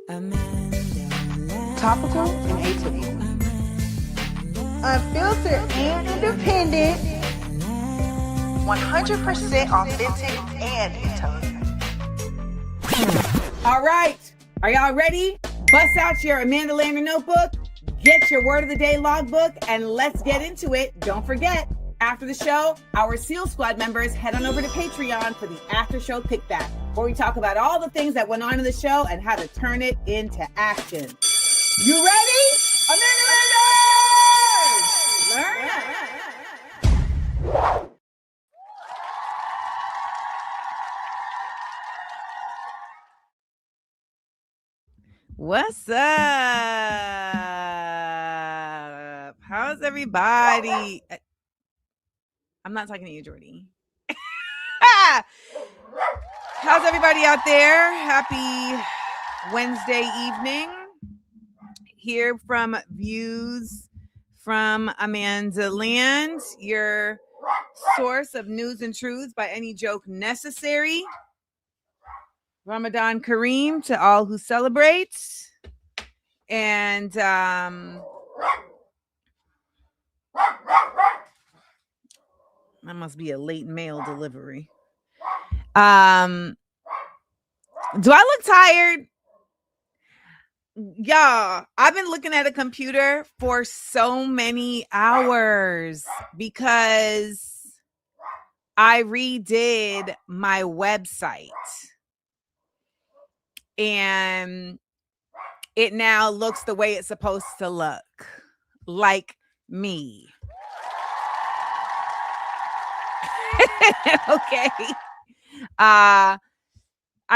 Topical and atypical. Unfiltered and independent. 100% authentic and intelligent. All right. Are y'all ready? Bust out your Amanda Lander notebook, get your word of the day logbook, and let's get into it. Don't forget, after the show, our SEAL Squad members head on over to Patreon for the after show kickback, where we talk about all the things that went on in the show and how to turn it into action. You ready? Amanda Lander! Learn it. What's up? How's everybody? I'm not talking to you, Jordy. How's everybody out there? Happy Wednesday evening. Here from Views from Amanda Land, your source of news and truths by any joke necessary. Ramadan Kareem to all who celebrate. And that must be a late mail delivery. Do I look tired? Y'all, I've been looking at a computer for so many hours because I redid my website. And it now looks the way it's supposed to look, like me. Okay. I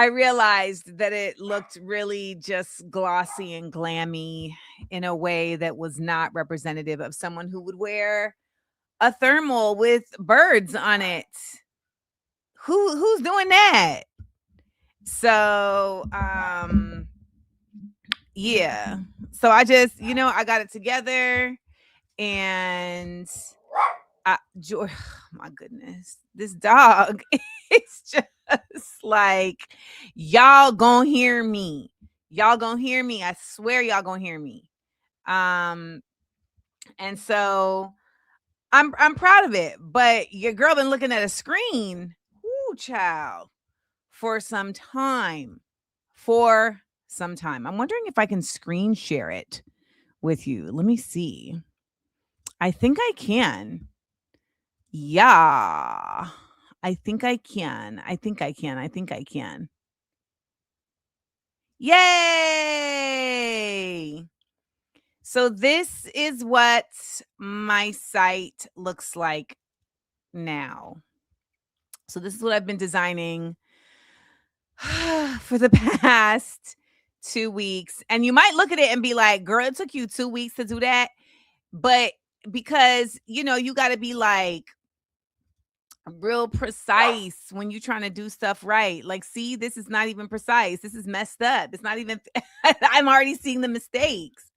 realized that it looked really just glossy and glammy in a way that was not representative of someone who would wear a thermal with birds on it. Who's doing that? So, yeah. So I just, I got it together and my goodness, this dog, it's just like, y'all gonna hear me. Y'all gonna hear me. I swear y'all gonna hear me. And so I'm proud of it, but your girl been looking at a screen, child, for some time. I'm wondering if I can screen share it with you. Let me see. I think I can. Yeah, I think I can. Yay! So this is what my site looks like now. So this is what I've been designing for the past 2 weeks. And you might look at it and be like, girl, it took you 2 weeks to do that. But because, you got to be like real precise when you're trying to do stuff right. Like, see, this is not even precise. This is messed up. It's not even, I'm already seeing the mistakes.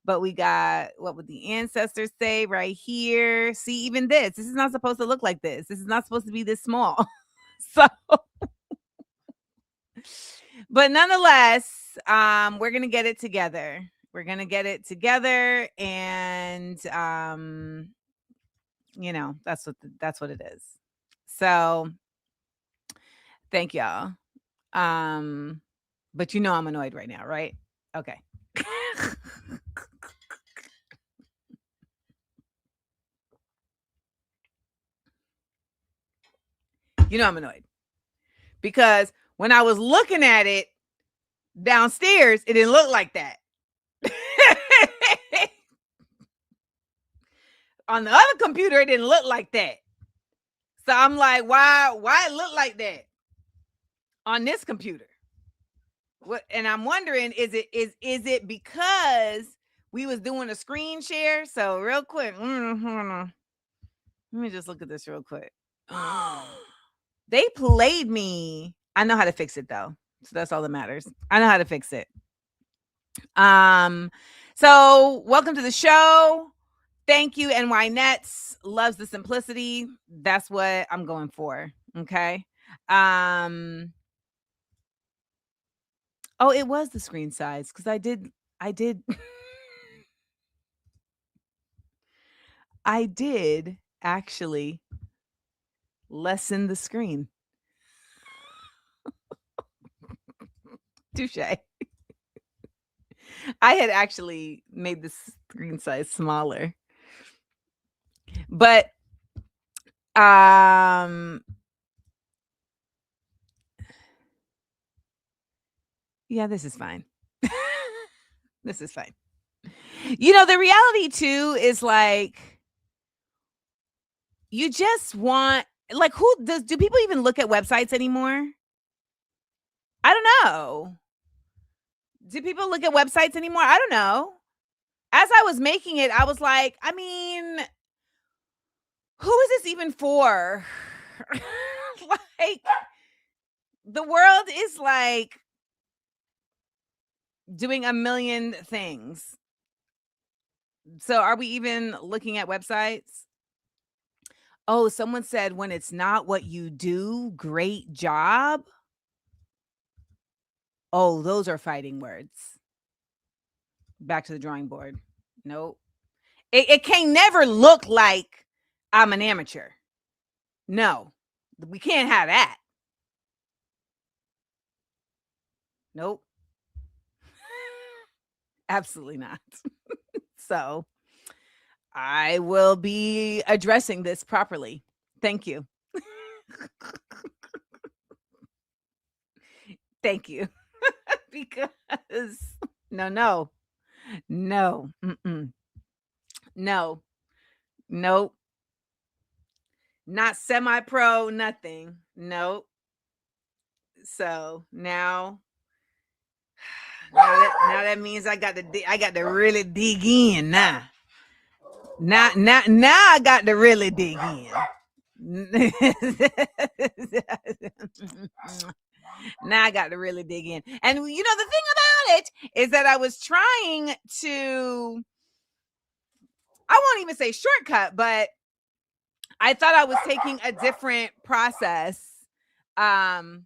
But we got, what would the ancestors say right here? See, even this is not supposed to look like this. This is not supposed to be this small. So, but nonetheless, we're going to get it together. And, that's what it is. So thank y'all. But I'm annoyed right now, right? Okay. I'm annoyed because when I was looking at it downstairs, it didn't look like that. On the other computer, it didn't look like that. So I'm like, why it look like that on this computer? What? And I'm wondering, is it because we was doing a screen share? So real quick, let me just look at this real quick. They played me. I know how to fix it though. So that's all that matters. I know how to fix it. So welcome to the show. Thank you, NY Nets. Loves the simplicity. That's what I'm going for. Okay. Oh, it was the screen size because I did I did actually lessen the screen. Touche. I had actually made the screen size smaller. But yeah, this is fine. This is fine. You know, the reality too is like you just want like do people even look at websites anymore? I don't know. Do people look at websites anymore? I don't know. As I was making it, I was like, I mean, who is this even for? Like, the world is like doing a million things. So are we even looking at websites? Oh, someone said when it's not what you do, great job. Oh, those are fighting words. Back to the drawing board. Nope. It can never look like I'm an amateur. No, we can't have that. Nope. Absolutely not. So I will be addressing this properly. Thank you. Thank you. Because no. Mm-mm. No. Nope. Not semi-pro, nothing. Nope. So now that means I got to really dig in now. Now I got to really dig in. Now I got to really dig in. And you know, the thing about it is that I was trying to, I won't even say shortcut, but I thought I was taking a different process. No.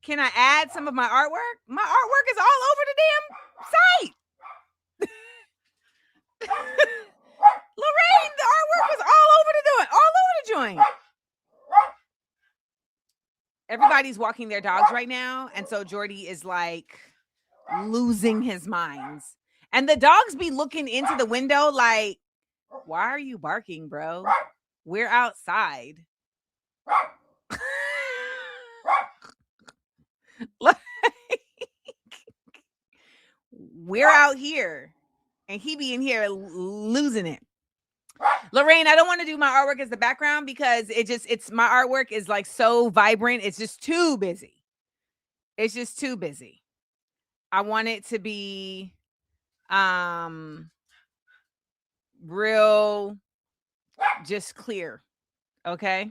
Can I add some of my artwork? My artwork is all over the damn site. Lorraine, the artwork was all over the joint. Everybody's walking their dogs right now, and so Jordy is like losing his minds. And the dogs be looking into the window like, why are you barking, bro? We're outside. Like, we're out here, and he be in here losing it. Lorraine, I don't want to do my artwork as the background because it's my artwork is like so vibrant. It's just too busy. It's just too busy. I want it to be real, just clear. Okay.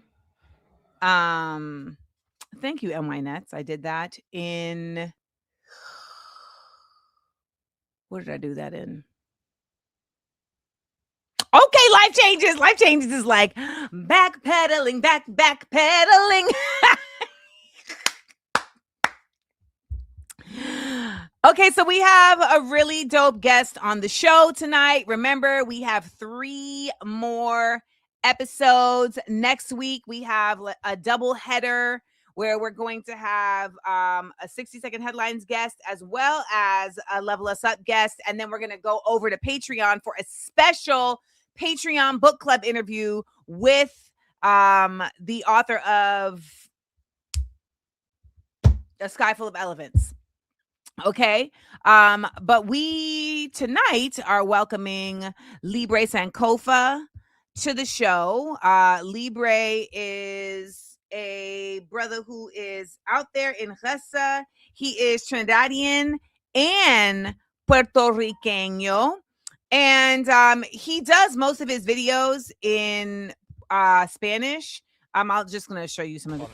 Thank you, NY Nets. I did that in, what did I do that in? Okay, life changes. Life changes is like backpedaling. Okay, so we have a really dope guest on the show tonight. Remember, we have 3 more episodes. Next week, we have a double header where we're going to have a 60-second headlines guest as well as a Level Us Up guest. And then we're going to go over to Patreon for a special Patreon book club interview with the author of A Sky Full of Elephants. Okay. But we tonight are welcoming Libre Sankofa to the show. Libre is a brother who is out there in Ressa. He is Trinidadian and Puerto Riqueño. And he does most of his videos in Spanish. I'm just going to show you some of it.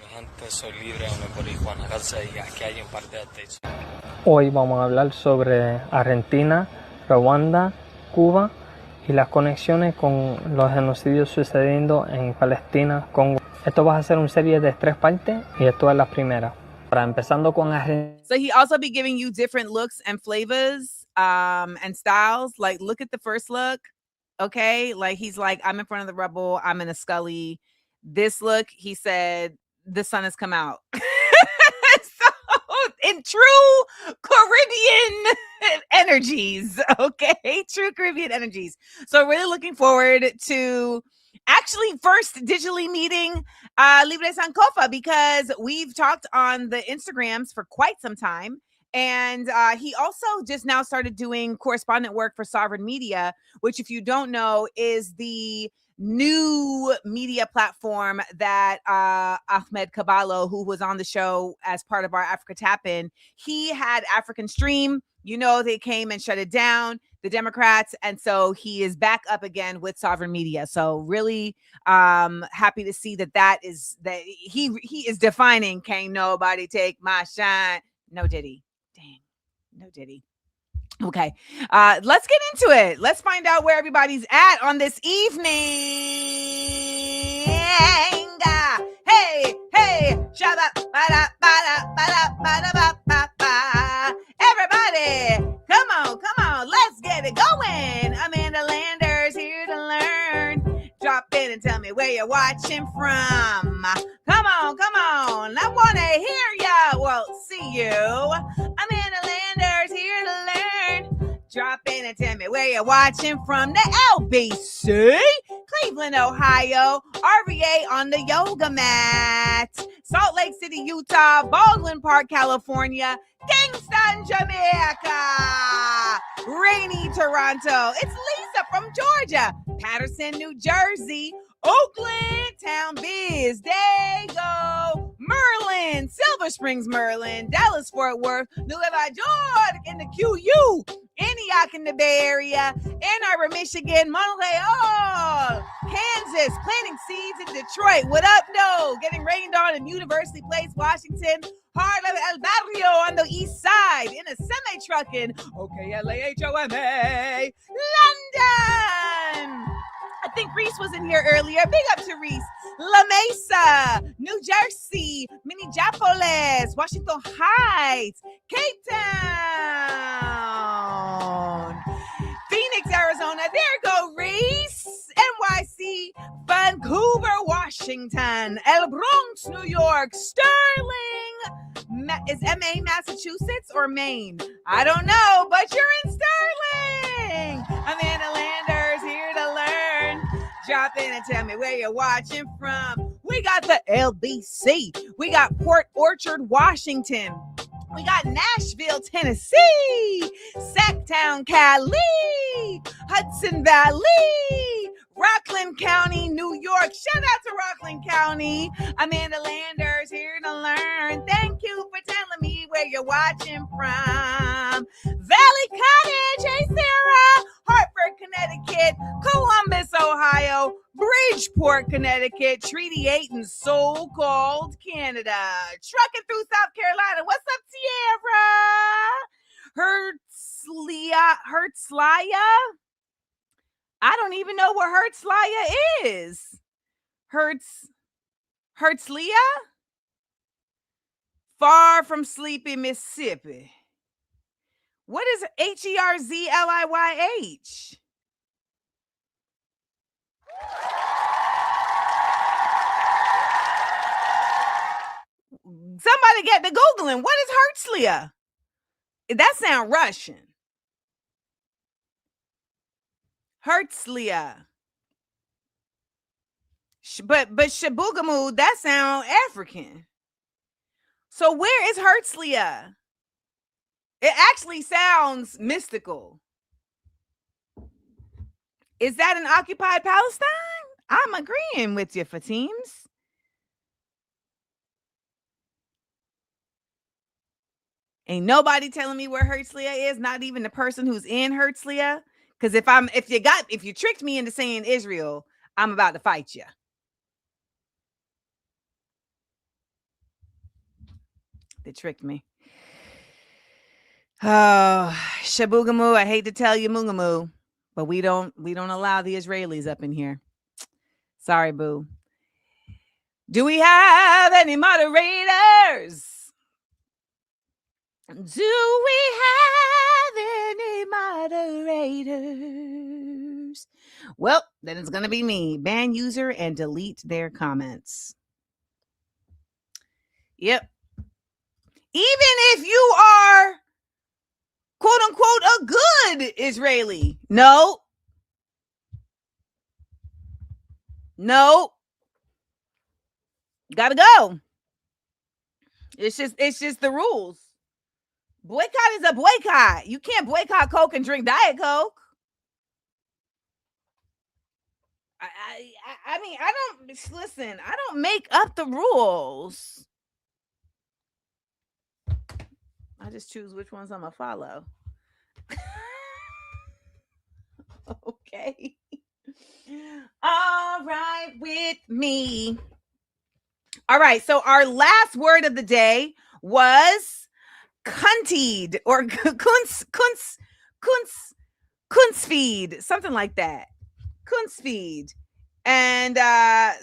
Hoy vamos a hablar sobre Argentina, Ruanda, Cuba y las conexiones con los genocidios sucediendo en Palestina, Congo. Esto va a ser una serie de 3 partes y esto es la primera. Empezando con Argentina. So he also be giving you different looks and flavors and styles. Like, look at the first look. Okay. Like, he's like, I'm in front of the rubble. I'm in a Scully. This look, he said, the sun has come out. So, in true Caribbean energies. Okay. True Caribbean energies. So really looking forward to actually first digitally meeting Libre Sankofa, because we've talked on the Instagrams for quite some time. And he also just now started doing correspondent work for Sovereign Media, which, if you don't know, is the new media platform that Ahmed Caballo, who was on the show as part of our Africa Tap-In, he had African Stream. You know, they came and shut it down, the Democrats. And so he is back up again with Sovereign Media. So really happy to see that he is defining, can't nobody take my shine. No Diddy. Dang. No Diddy. Okay. Let's get into it. Let's find out where everybody's at on this evening. Hey, shabba, ba-da, ba-da, ba-da, ba-da, ba, ba, ba. Everybody, come on, let's get it going. Amanda Lander's here to learn. Drop in and tell me where you're watching from. Come on, I want to hear ya. Well, see you. Amanda Lander's here to learn. Drop in and tell me where you're watching from. The LBC, Cleveland, Ohio. RVA on the yoga mat. Salt Lake City, Utah. Baldwin Park, California. Kingston, Jamaica. Rainy Toronto. It's Lisa from Georgia. Patterson, New Jersey. Oakland, Town Biz, Dago, Merlin, Silver Springs, Merlin, Dallas, Fort Worth, Nueva York in the QU, Antioch in the Bay Area, Ann Arbor, Michigan, Montreal, Kansas, planting seeds in Detroit. What up, no? Getting rained on in University Place, Washington, Harlem, El Barrio on the east side, in a semi-truck in OKLAHOMA, London. I think Reese was in here earlier. Big up to Reese. La Mesa, New Jersey, Minneapolis, Washington Heights, Cape Town, Phoenix, Arizona. There go Reese. NYC, Vancouver, Washington, El Bronx, New York, Sterling. Is MA Massachusetts or Maine? I don't know, but you're in Sterling. Amanda Landers here to learn. Drop in and tell me where you're watching from. We got the LBC. We got Port Orchard, Washington. We got Nashville, Tennessee. Sacktown, Cali. Hudson Valley. Rockland County, New York. Shout out to Rockland County. Amanda Landers here to learn. Thank you for telling me where you're watching from. Valley Cottage, hey Sarah. Hartford, Connecticut. Columbus, Ohio. Bridgeport, Connecticut. Treaty 8 in so-called Canada. Trucking through South Carolina. What's up, Sierra? Herzliya? I don't even know where Herzliya is. Herzliya? Far from sleepy Mississippi. What is Herzliyh? Somebody get to Googling. What is Herzliya? That sound Russian. Herzliya. But Shabugamu, that sound African. So where is Herzliya? It actually sounds mystical. Is that an occupied Palestine? I'm agreeing with you, Fateems. Ain't nobody telling me where Herzliya is, not even the person who's in Herzliya. Because if you tricked me into saying Israel, I'm about to fight you. They tricked me. Oh, Shabugamu, I hate to tell you, Mungamu, but we don't allow the Israelis up in here. Sorry, boo. Do we have any moderators? Do we have any moderators? Well, then it's going to be me. Ban user and delete their comments. Yep. Even if you are, quote unquote, a good Israeli. No. Gotta go. It's just the rules. Boycott is a boycott. You can't boycott Coke and drink Diet Coke. I mean, I don't make up the rules. I just choose which ones I'm gonna follow. Okay. All right, with me. All right, so our last word of the day was kuntied or kunstfeed, something like that. Kunstfeed. And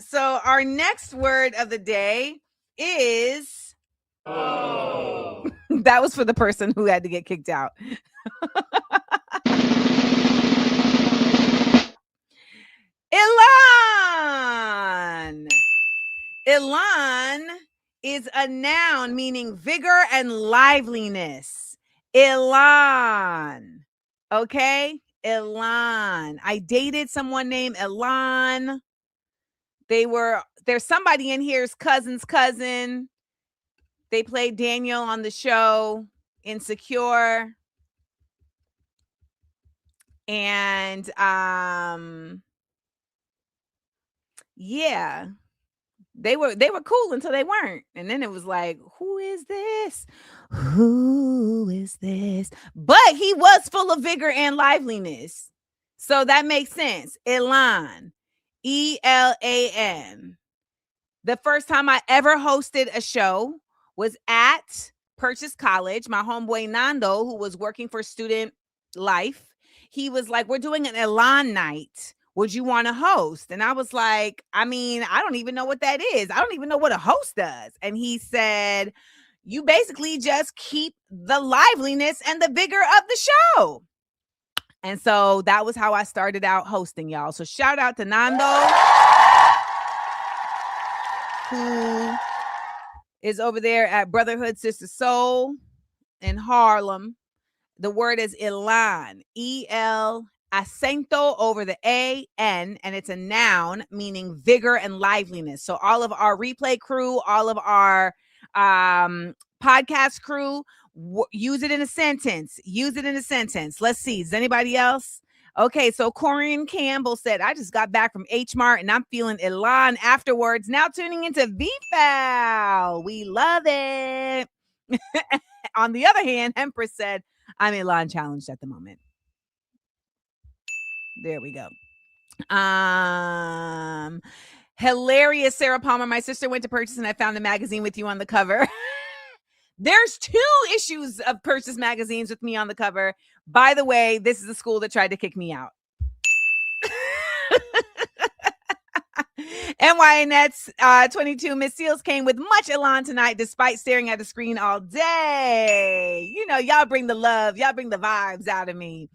so our next word of the day is that was for the person who had to get kicked out. Elan. Elan is a noun meaning vigor and liveliness. Elan. Okay? Elan. I dated someone named Elan. There's somebody in here's cousin's cousin. They played Daniel on the show Insecure. And yeah. They were cool until they weren't. And then it was like, who is this? Who is this? But he was full of vigor and liveliness. So that makes sense. Elan. Elan. The first time I ever hosted a show was at Purchase College. My homeboy Nando, who was working for Student Life, he was like, we're doing an Elan night. Would you want to host? And I was like, I mean, I don't even know what that is. I don't even know what a host does. And he said, you basically just keep the liveliness and the vigor of the show. And so that was how I started out hosting, y'all. So shout out to Nando, who is over there at Brotherhood Sister Soul in Harlem. The word is Elan, E-L, acento over the A-N, and it's a noun meaning vigor and liveliness. So all of our replay crew, all of our podcast crew, use it in a sentence. Use it in a sentence. Let's see. Is anybody else? Okay, so Corian Campbell said, I just got back from H-Mart and I'm feeling Elan afterwards. Now tuning into VFAL. We love it. On the other hand, Empress said, I'm Elan challenged at the moment. There we go. Hilarious, Sarah Palmer. My sister went to Purchase and I found the magazine with you on the cover. There's 2 issues of Purchase magazines with me on the cover. By the way, this is the school that tried to kick me out. NYNets 22 Miss Seals came with much elan tonight despite staring at the screen all day. You know, y'all bring the love. Y'all bring the vibes out of me.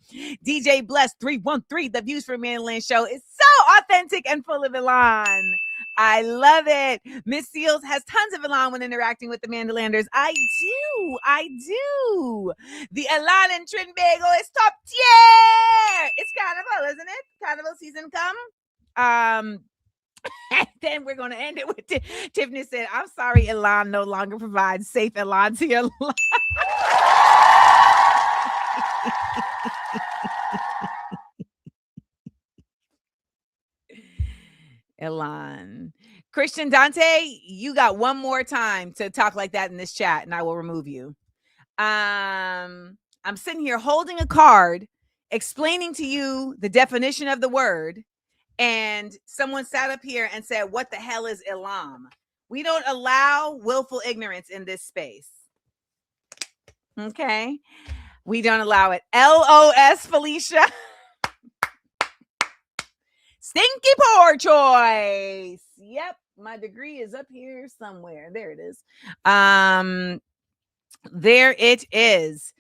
DJ Bless 313, the Views from Maryland show is so authentic and full of elan. I love it. Miss Seals has tons of elan when interacting with the Mandalanders. I do. The elan in Trinbago is top tier. It's carnival, isn't it? Carnival season come. And then we're going to end it with Tiffany said, I'm sorry, Elan no longer provides safe Elan to your life. Elan. Christian Dante, you got one more time to talk like that in this chat and I will remove you. I'm sitting here holding a card explaining to you the definition of the word. And someone sat up here and said, what the hell is Elam? We don't allow willful ignorance in this space. Okay. We don't allow it. LOS, Felicia. Stinky poor choice. Yep. My degree is up here somewhere. There it is. There it is.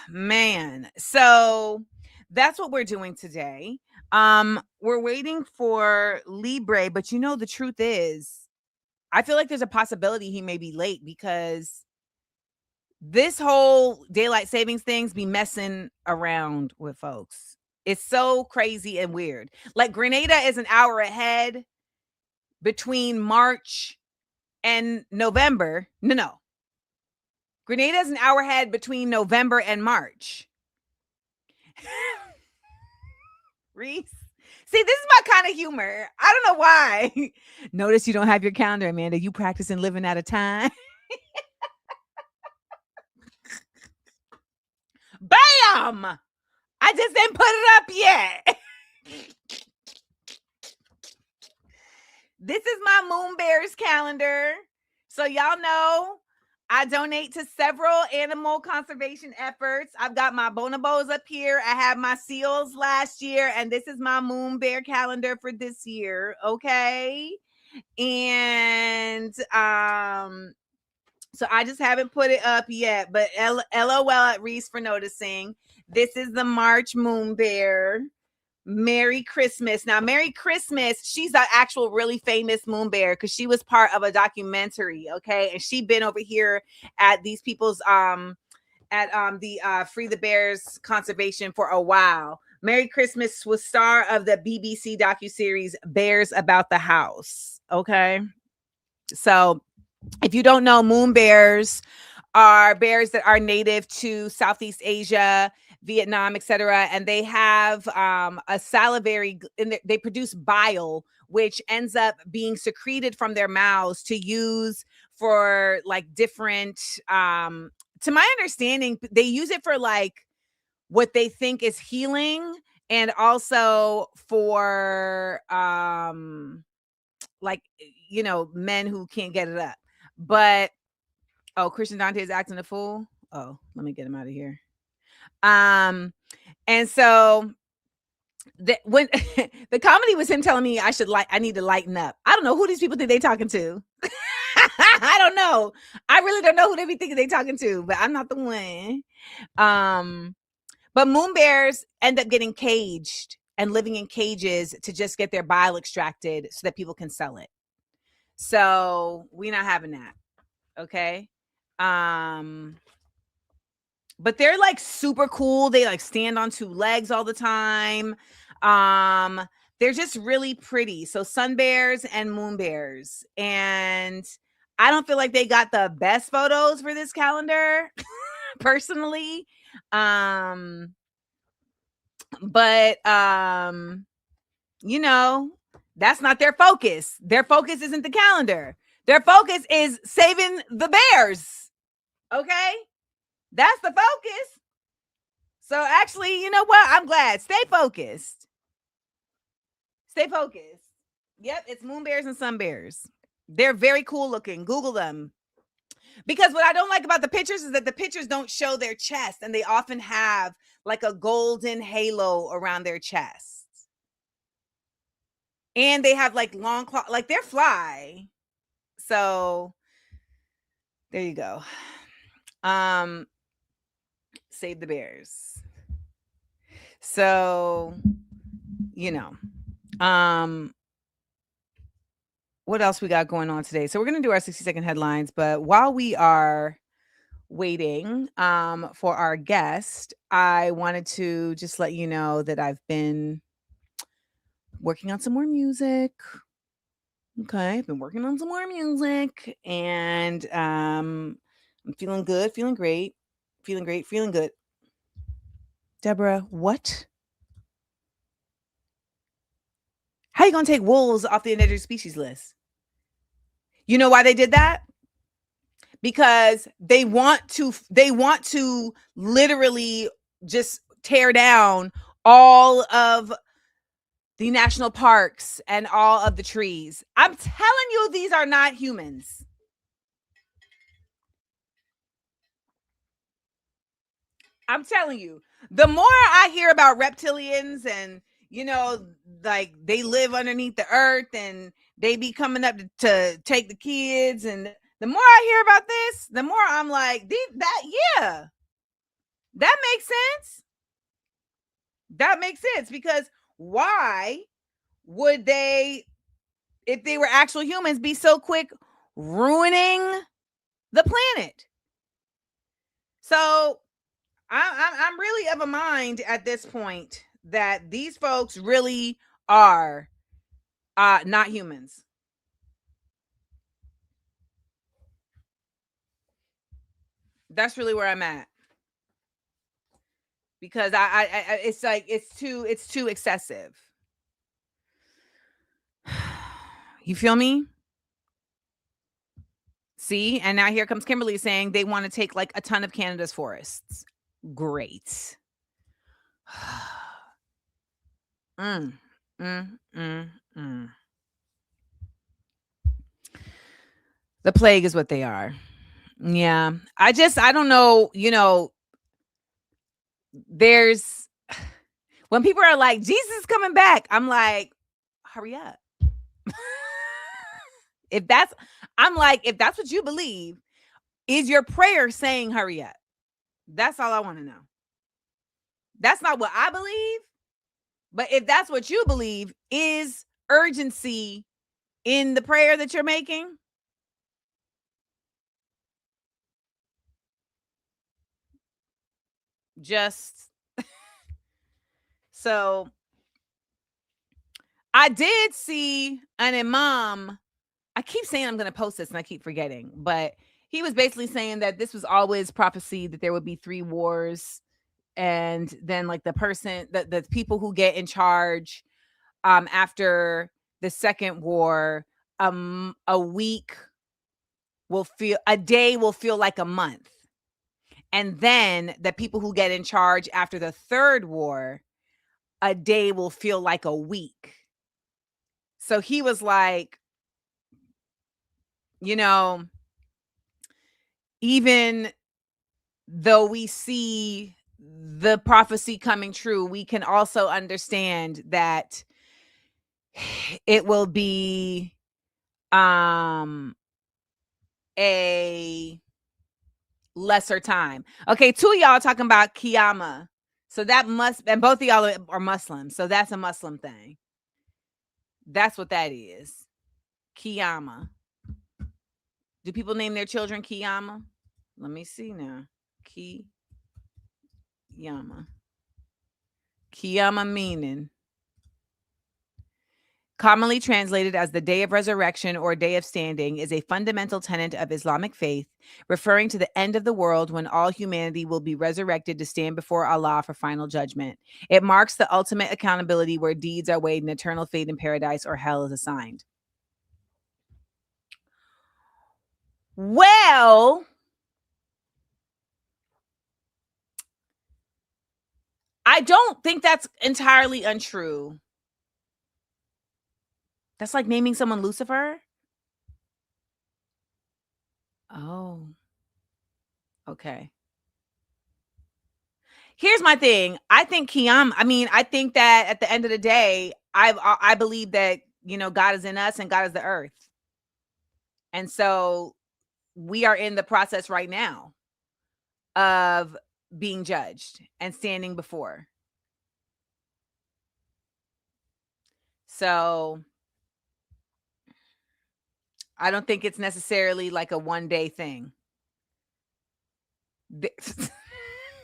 Man. So that's what we're doing today. We're waiting for Libre, but you know, the truth is, I feel like there's a possibility he may be late because this whole daylight savings things be messing around with folks. It's so crazy and weird. Like Grenada is an hour ahead between March and November. No. Grenada is an hour ahead between November and March. Reese? See, this is my kind of humor. I don't know why. Notice you don't have your calendar, Amanda. You practicing living out of time. Bam! I just didn't put it up yet. This is my Moon Bears calendar. So y'all know I donate to several animal conservation efforts. I've got my bonobos up here. I had my seals last year, and this is my Moon Bear calendar for this year. Okay. And so I just haven't put it up yet, but LOL at Reese for noticing. This is the March Moon Bear. Merry Christmas. Now, Merry Christmas, she's an actual really famous moon bear because she was part of a documentary, okay? And she been over here at these people's the Free the Bears conservation for a while. Merry Christmas was star of the BBC docuseries Bears About the House, okay? So, if you don't know, moon bears are bears that are native to Southeast Asia, Vietnam, etc., and they have a salivary, and they produce bile, which ends up being secreted from their mouths to use for like different. To my understanding, they use it for like what they think is healing, and also for like men who can't get it up. But Christian Dante is acting a fool. Oh, let me get him out of here. And so when the comedy was him telling me I need to lighten up. I don't know who these people think they talking to. I don't know. I really don't know who they be thinking they talking to, but I'm not the one. But moon bears end up getting caged and living in cages to just get their bile extracted so that people can sell it. So we're not having that. Okay. But they're like super cool. They like stand on two legs all the time. They're just really pretty. So sun bears and moon bears. And I don't feel like they got the best photos for this calendar, personally. But that's not their focus. Their focus isn't the calendar. Their focus is saving the bears. Okay? That's the focus. So actually, you know what? I'm glad. Stay focused. Stay focused. Yep, it's moon bears and sun bears. They're very cool looking. Google them. Because what I don't like about the pictures is that the pictures don't show their chest, and they often have like a golden halo around their chest. And they have like long claw, like they're fly. So there you go. Save the bears. So, what else we got going on today? So we're going to do our 60-second headlines, but while we are waiting for our guest, I wanted to just let you know that I've been working on some more music. Okay, I've been working on some more music, and I'm feeling good, feeling great, feeling good. Deborah, what? How you gonna take wolves off the endangered species list? You know why they did that? Because they want to literally just tear down all of the national parks and all of the trees. I'm telling you, these are not humans. I'm telling you, the more I hear about reptilians and, like they live underneath the earth and they be coming up to take the kids and The more I hear about this, the more I'm like, that makes sense. That makes sense, because why would they, if they were actual humans, be so quick ruining the planet? So I'm really of a mind at this point that these folks really are not humans. That's really where I'm at, because I it's like it's too excessive. You feel me? See, and now here comes Kimberly saying they want to take like a ton of Canada's forests. Great. mm, mm, mm, mm. The plague is what they are. Yeah. I don't know, there's when people are like, Jesus is coming back, I'm like, hurry up. If that's what you believe, is your prayer saying hurry up? That's all I want to know. That's not what I believe, but if that's what you believe, is urgency in the prayer that you're making? Just so I did see an imam. I keep saying I'm going to post this and I keep forgetting, but he was basically saying that this was always prophecy, that there would be 3 wars, and then like the people who get in charge after the second war, a day will feel like a month, and then the people who get in charge after the third war, a day will feel like a week. So he was like, even though we see the prophecy coming true, we can also understand that it will be a lesser time. Okay, 2 of y'all talking about Qiyamah. So that must, and both of y'all are Muslim. So that's a Muslim thing. That's what that is. Qiyamah. Do people name their children Qiyamah? Let me see now. Qiyamah. Qiyamah meaning, commonly translated as the Day of Resurrection or Day of Standing, is a fundamental tenet of Islamic faith, referring to the end of the world when all humanity will be resurrected to stand before Allah for final judgment. It marks the ultimate accountability where deeds are weighed and eternal fate in paradise or hell is assigned. Well, I don't think that's entirely untrue. That's like naming someone Lucifer. Oh, okay. Here's my thing. I think I think that at the end of the day, I believe that, God is in us and God is the earth. And so we are in the process right now of being judged and standing before. So I don't think it's necessarily like a one-day thing.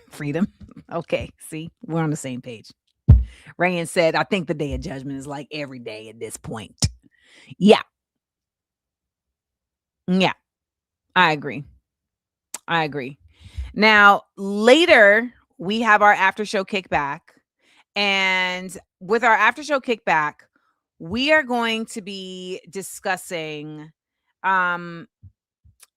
Freedom. Okay, see, we're on the same page. Rayan said, I think the day of judgment is like every day at this point. Yeah. Yeah, I agree. Now, later, we have our after show kickback. And with our after show kickback, we are going to be discussing something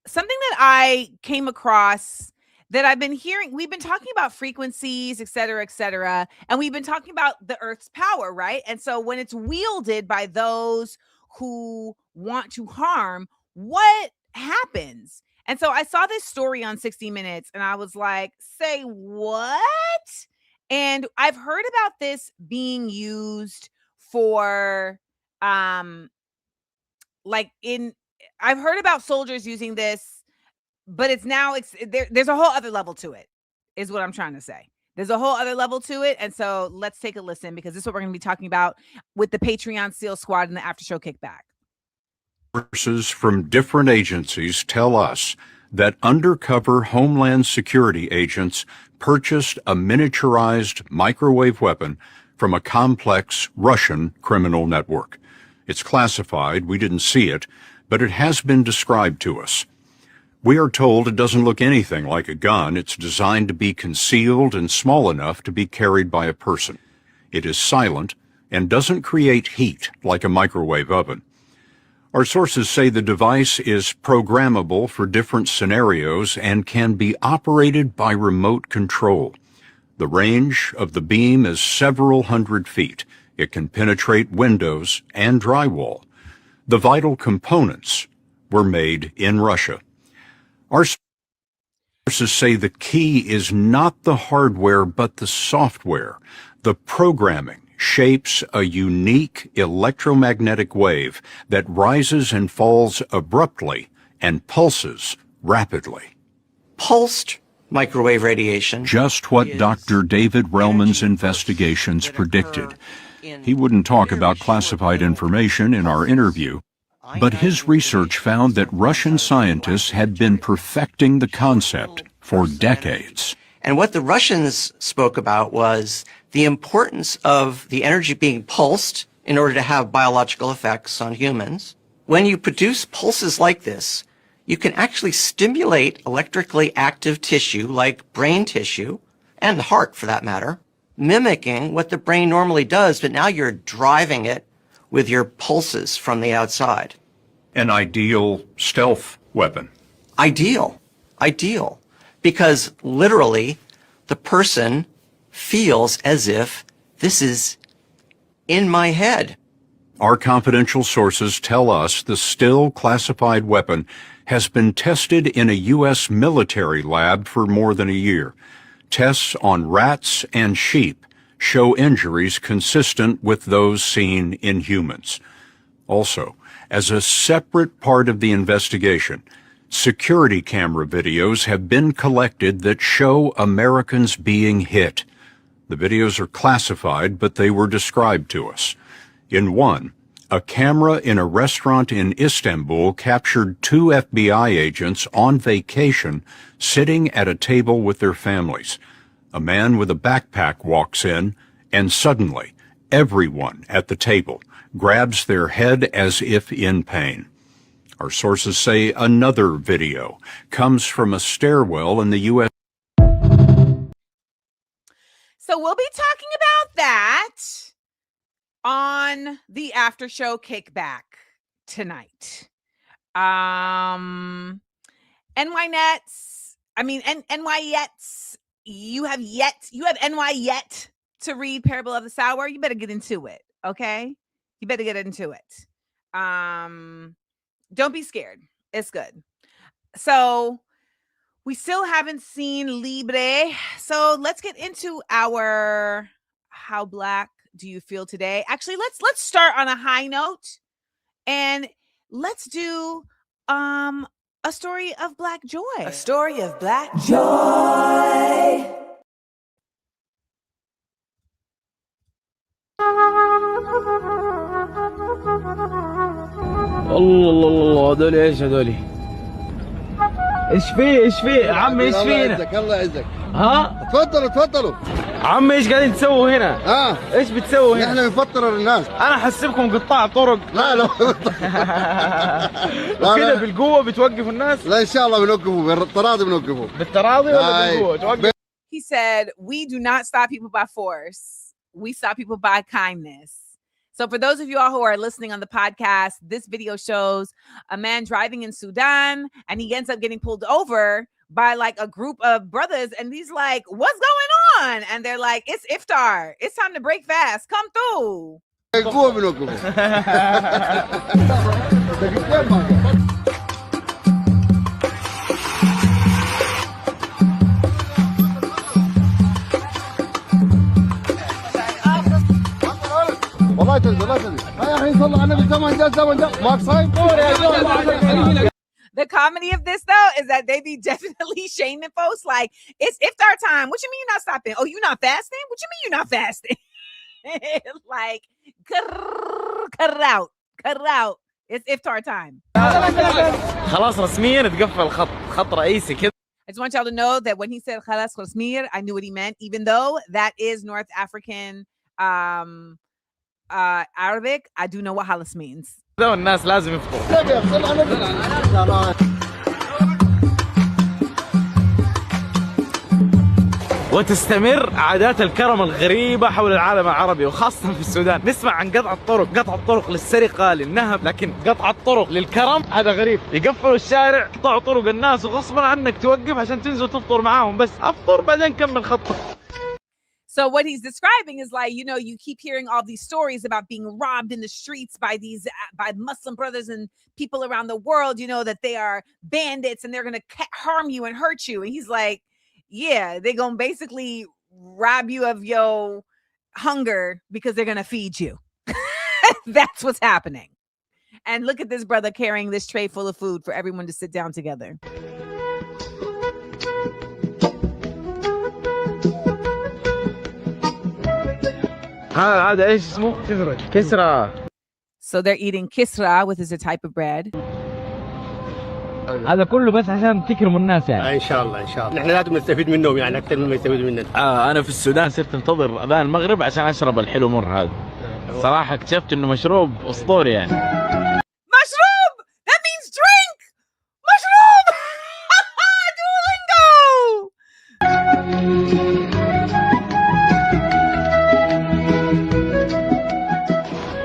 that I came across that I've been hearing. We've been talking about frequencies, et cetera, and we've been talking about the Earth's power, right? And so when it's wielded by those who want to harm, what happens? And so I saw this story on 60 Minutes and I was like, say what? And I've heard about this being used for like in I've heard about soldiers using this, but there's a whole other level to it, is what I'm trying to say. There's a whole other level to it. And so let's take a listen, because this is what we're going to be talking about with the Patreon SEAL Squad and the After Show Kickback. Sources from different agencies tell us that undercover Homeland Security agents purchased a miniaturized microwave weapon from a complex Russian criminal network. It's classified, we didn't see it, but it has been described to us. We are told it doesn't look anything like a gun. It's designed to be concealed and small enough to be carried by a person. It is silent and doesn't create heat like a microwave oven. Our sources say the device is programmable for different scenarios and can be operated by remote control. The range of the beam is several hundred feet. It can penetrate windows and drywall. The vital components were made in Russia. Our sources say the key is not the hardware but the software. The programming shapes a unique electromagnetic wave that rises and falls abruptly and pulses rapidly. Pulsed microwave radiation. Just what Dr. David Relman's investigations predicted. He wouldn't talk about classified information in our interview, but his research found that Russian scientists had been perfecting the concept for decades. And what the Russians spoke about was the importance of the energy being pulsed in order to have biological effects on humans. When you produce pulses like this, you can actually stimulate electrically active tissue like brain tissue, and the heart for that matter, mimicking what the brain normally does, but now you're driving it with your pulses from the outside. An ideal stealth weapon. Ideal. Because literally, the person feels as if this is in my head. Our confidential sources tell us the still classified weapon has been tested in a U.S. military lab for more than a year. Tests on rats and sheep show injuries consistent with those seen in humans. Also, as a separate part of the investigation, security camera videos have been collected that show Americans being hit. The videos are classified, but they were described to us. In one, a camera in a restaurant in Istanbul captured 2 FBI agents on vacation sitting at a table with their families. A man with a backpack walks in, and suddenly, everyone at the table grabs their head as if in pain. Our sources say another video comes from a stairwell in the U.S. So we'll be talking about that on the After Show Kickback tonight. NYNets, NYEts, you have NY yet to read Parable of the Sower. You better get into it, okay? You better get into it. Don't be scared. It's good. So we still haven't seen Libre. So let's get into our How Black Do You Feel Today? Actually, let's start on a high note, and let's do a story of Black joy. A story of Black joy. الله هذول ايش هذول؟ ايش في يا عمي ايش فينا؟ الله يعزك. ها؟ تفضلوا عمي ايش قاعدين تسووا هنا؟ ايش بتسووا هنا؟ احنا بنفطر الناس. انا حسبكم قطاع طرق. لا كده بالقوه بتوقفوا الناس؟ لا ان شاء الله بنوقفوا بالتراضي بالتراضي ولا بالقوه؟ توقف. He said, "We do not stop people by force. We stop people by kindness." So for those of you all who are listening on the podcast, this video shows a man driving in Sudan, and he ends up getting pulled over by like a group of brothers, and he's like, "What's going on?" And they're like, "It's iftar. It's time to break fast. Come through." والله لا تنسى لا تنسى يا اخي صلى على النبي الزمن جاء الزمن جاء ماك صايم. The comedy of this though is that they be definitely shaming folks like it's iftar time. What you mean you're not stopping? Oh, you not fasting? What you mean you're not fasting? Like cut it out. Cut it out. It's iftar time. خلاص رسميا تقفل خط رئيسي كده. I just want y'all to know that when he said khalas khosmir, I knew what he meant, even though that is North African Arabic. I do know what halas means. والناس لازم يفطروا. وتستمر عادات الكرم الغريبة حول العالم العربي وخاصة في السودان. نسمع عن قطع الطرق للسرقة للنهب، لكن قطع الطرق للكرم هذا غريب. يقفلوا الشارع، يقطعوا طرق الناس وغصبا عنك توقف عشان تنزل تفطر معاهم، بس افطر بعدين كمل خطك. So what he's describing is like, you know, you keep hearing all these stories about being robbed in the streets by Muslim brothers and people around the world, you know, that they are bandits and they're going to harm you and hurt you. And he's like, yeah, they're going to basically rob you of your hunger because they're going to feed you. That's what's happening. And look at this brother carrying this tray full of food for everyone to sit down together. هذا ايش اسمه؟ كسرة. So they're eating kisra, which is a type of bread. هذا كله بس عشان تكرموا الناس يعني. ان شاء الله ان شاء الله. نحن لازم نستفيد منهم يعني اكثر مما يستفيدوا مننا. انا في السودان صرت انتظر اذان المغرب عشان اشرب الحلو مر هذا. صراحة اكتشفت انه مشروب اسطوري يعني. مشروب! That means drink! مشروب! Duolingo!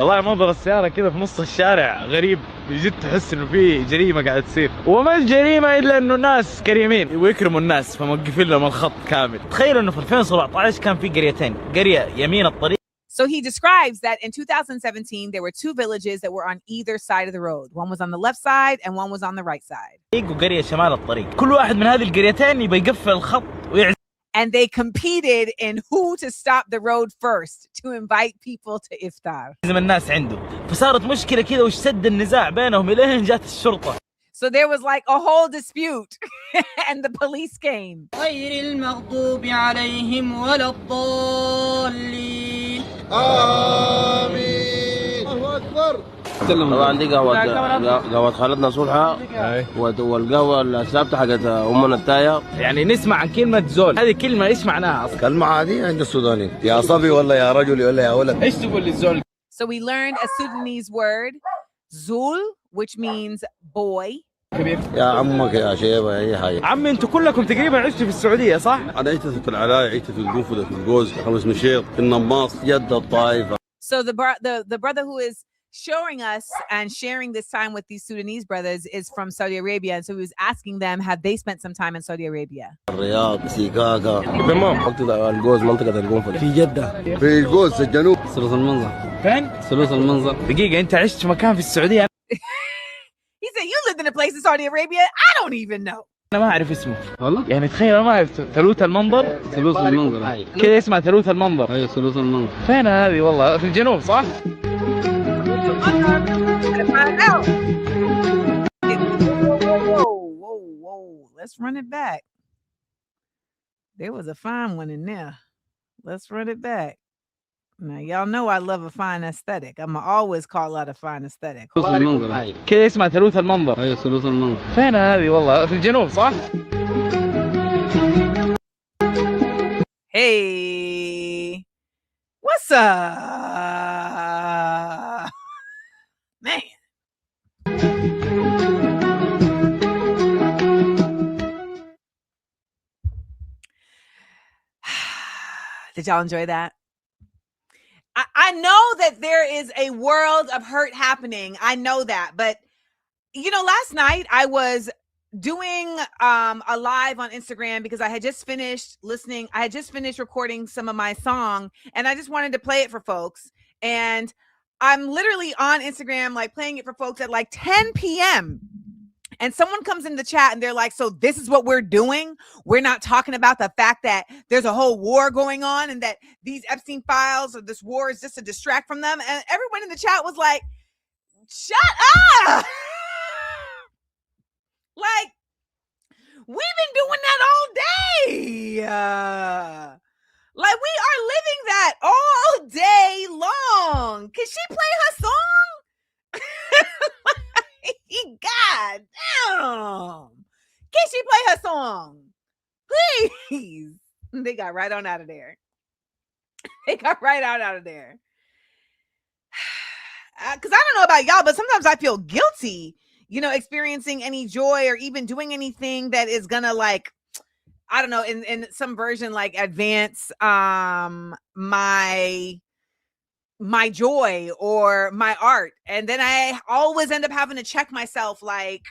والله منظر السيارة كذا في نص الشارع غريب بجد، تحس انه في جريمة قاعدة تصير، وما الجريمة الا انه الناس كريمين ويكرموا الناس فموقفين لهم الخط كامل. تخيلوا انه في 2017 كان في قريتين، قرية يمين الطريق. So he describes that in 2017 there were two villages that were on either side of the road. One was on the left side and one was on the right side. وقرية شمال الطريق. كل واحد من هذه القريتين يبغى يقفل الخط ويعزم. And they competed in who to stop the road first to invite people to iftar. الناس عنده، فصارت مشكلة كذا واشتد النزاع بينهم إلين جات الشرطة. So there was like a whole dispute and the police came. غير المغضوب عليهم ولا الضالين. آمين. الله أكبر. طبعا دي قهوة خالتنا صلحة والقهوة الثابتة حقت أمنا التاية. يعني نسمع عن كلمة زول، هذه كلمة إيش معناها أصلا؟ كلمة عادية عند السودانيين، يا صبي ولا يا رجل ولا يا ولد. إيش تقول للزول؟ So we learned a Sudanese word, zul, which means boy. يا عمك يا شيبة أي حاجة. عمي أنتوا كلكم تقريبا عشتوا في السعودية صح؟ أنا عشت في العلاية، عشت في القنفذة، في الجوز، في خمس مشيط، في النماص، جدة، الطائف. So the brother who is showing us and sharing this time with these Sudanese brothers is from Saudi Arabia, and so he was asking them, have they spent some time in Saudi Arabia? الرياض، سيكاكا. تمام. منطقة الجوز، منطقة القنفذة. في جدة. في الجوز في الجنوب. ثلث المنظر. فين؟ ثلث المنظر. دقيقة أنت عشت في مكان في السعودية؟ He said, you lived in a place in Saudi Arabia? I don't even know. أنا ما أعرف اسمه. والله؟ يعني تخيل أنا ما أعرف. ثلوث المنظر؟ ثلث المنظر. كذا اسمها ثلوث المنظر. أيوة ثلث المنظر. فين هذه والله؟ في الجنوب صح؟ Whoa. Let's run it back. There was a fine one in there. Let's run it back. Now, y'all know I love a fine aesthetic. I'm always call out a fine aesthetic. ثلث المنظر. كذا اسمها ثلوث المنظر. أيوة ثلث المنظر. فين هذه والله؟ في الجنوب صح؟ Hey, what's up? Man. Did y'all enjoy that? I know that there is a world of hurt happening. I know that. But, you know, last night I was doing a live on Instagram because I had just finished listening. I had just finished recording some of my song and I just wanted to play it for folks. And I'm literally on Instagram, like playing it for folks at like 10 p.m. and someone comes in the chat and they're like, so this is what we're doing. We're not talking about the fact that there's a whole war going on and that these Epstein files or this war is just to distract from them. And everyone in the chat was like, shut up. Like, we've been doing that all day. Like, we are living that all day long. Can she play her song? God damn. Can she play her song? Please. They got right on out of there. They got right out of there. Because I don't know about y'all, but sometimes I feel guilty, experiencing any joy or even doing anything that is gonna, like, I don't know, in some version, like, advance my joy or my art. And then I always end up having to check myself, like,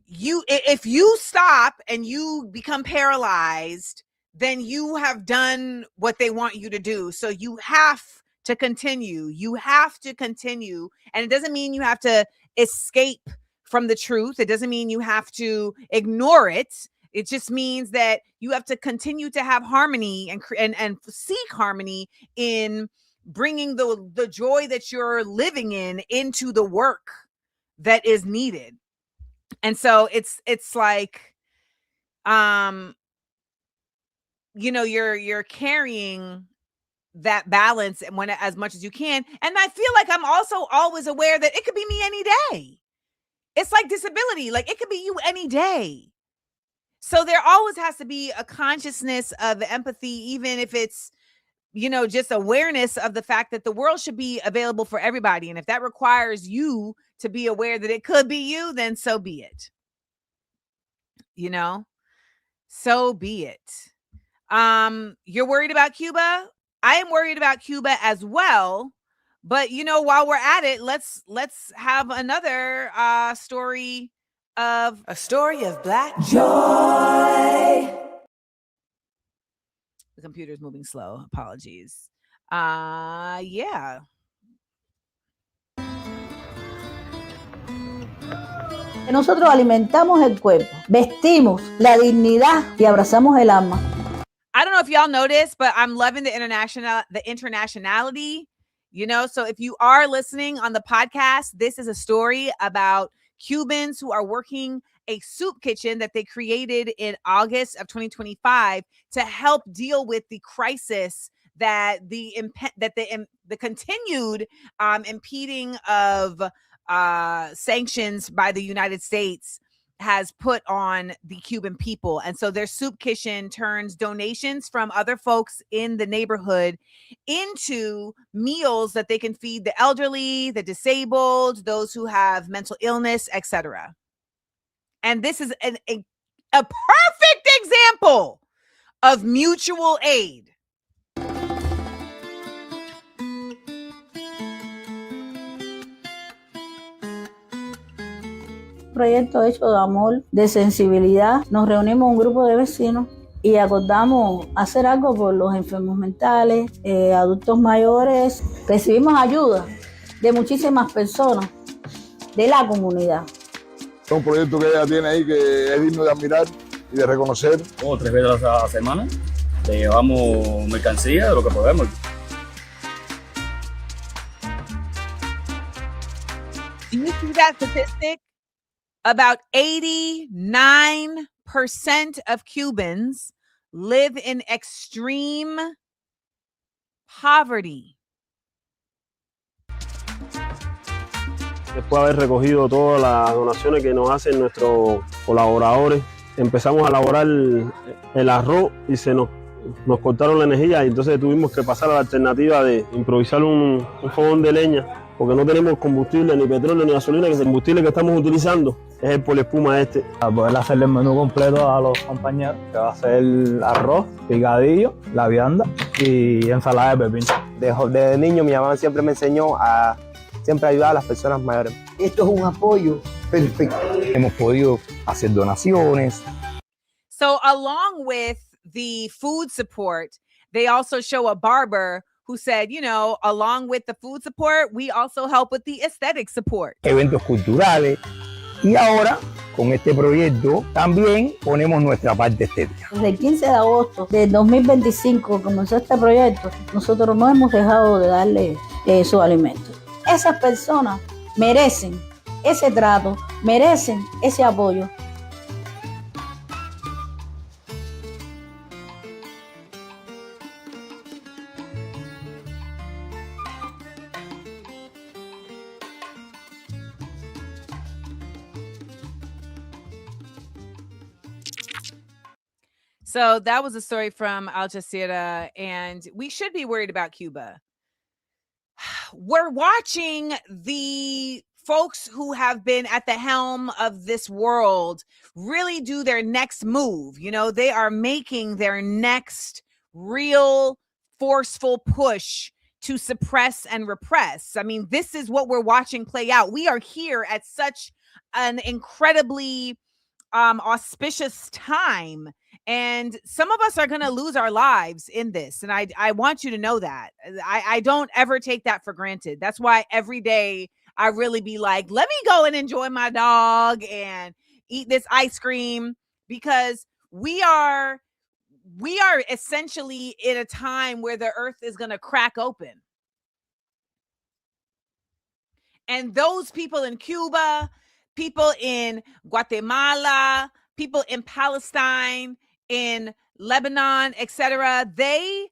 if you stop and you become paralyzed, then you have done what they want you to do. So you have to continue. You have to continue. And it doesn't mean you have to escape from the truth. It doesn't mean you have to ignore it. It just means that you have to continue to have harmony and seek harmony in bringing the joy that you're living in into the work that is needed. And so it's like, you're carrying that balance and as much as you can. And I feel like I'm also always aware that it could be me any day. It's like disability. Like, it could be you any day. So there always has to be a consciousness of empathy, even if it's, just awareness of the fact that the world should be available for everybody. And if that requires you to be aware that it could be you, then so be it. So be it. You're worried about Cuba? I am worried about Cuba as well. But, while we're at it, let's have another story of a story of Black joy. The computer's moving slow. Apologies. Yeah. Nosotros alimentamos el cuerpo, vestimos la dignidad y abrazamos el alma. I don't know if y'all noticed, but I'm loving the internationality, so if you are listening on the podcast, this is a story about Cubans who are working a soup kitchen that they created in August of 2025 to help deal with the crisis that the continued impeding of sanctions by the United States has put on the Cuban people. And so their soup kitchen turns donations from other folks in the neighborhood into meals that they can feed the elderly, the disabled, those who have mental illness, etc. And this is a perfect example of mutual aid. Proyecto hecho de amor, de sensibilidad. Nos reunimos un grupo de vecinos y acordamos hacer algo por los enfermos mentales, adultos mayores. Recibimos ayuda de muchísimas personas de la comunidad. Es un proyecto que ella tiene ahí que es digno de admirar y de reconocer. 3 veces a la semana le llevamos mercancía de lo que podemos. Do you see that statistic? About 89% of Cubans live in extreme poverty. Después de haber recogido todas las donaciones que nos hacen nuestros colaboradores, empezamos a elaborar el arroz y nos cortaron la energía y entonces tuvimos que pasar a la alternativa de improvisar un fogón de leña porque no tenemos combustible, ni petróleo, ni gasolina, que el combustible que estamos utilizando es el poliespuma este. Para poder hacerle el menú completo a los compañeros, que va a ser el arroz, picadillo, la vianda y ensalada de pepino. Desde niño mi mamá siempre me enseñó a siempre ayudar a las personas mayores. Esto es un apoyo perfecto. Hemos podido hacer donaciones. So along with the food support, they also show a barber who said, along with the food support, we also help with the aesthetic support. Eventos culturales, Y ahora, con este proyecto, también ponemos nuestra parte estética. Desde el 15 de agosto del 2025 comenzó este proyecto, nosotros no hemos dejado de darle su alimento. Esas personas merecen ese trato, merecen ese apoyo. So that was a story from Al Jazeera, and we should be worried about Cuba. We're watching the folks who have been at the helm of this world really do their next move. You know, they are making their next real forceful push to suppress and repress. I mean, this is what we're watching play out. We are here at such an incredibly auspicious time, and some of us are going to lose our lives in this, and I want you to know that. I don't ever take that for granted. That's why every day I really be like, let me go and enjoy my dog and eat this ice cream, because we are essentially in a time where the earth is going to crack open. And those people in Cuba, people in Guatemala, people in Palestine, in Lebanon, etc., they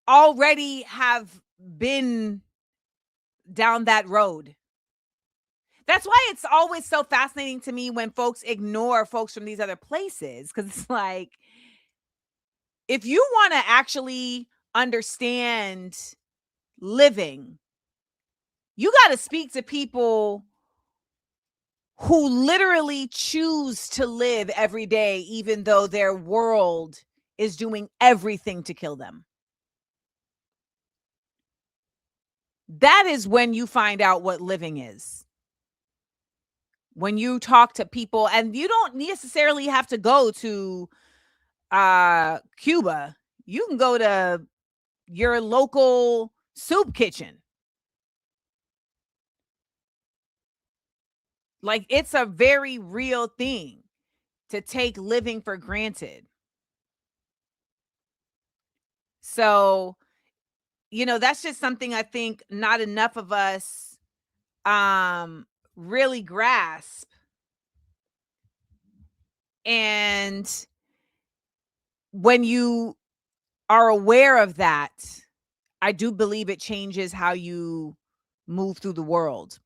already have been down that road. That's why it's always so fascinating to me when folks ignore folks from these other places, because it's like, if you want to actually understand living, you got to speak to people who literally choose to live every day, even though their world is doing everything to kill them. That is when you find out what living is. When you talk to people, and you don't necessarily have to go to Cuba. You can go to your local soup kitchen. Like, it's a very real thing to take living for granted. So, you know, that's just something I think not enough of us really grasp. And when you are aware of that, I do believe it changes how you move through the world.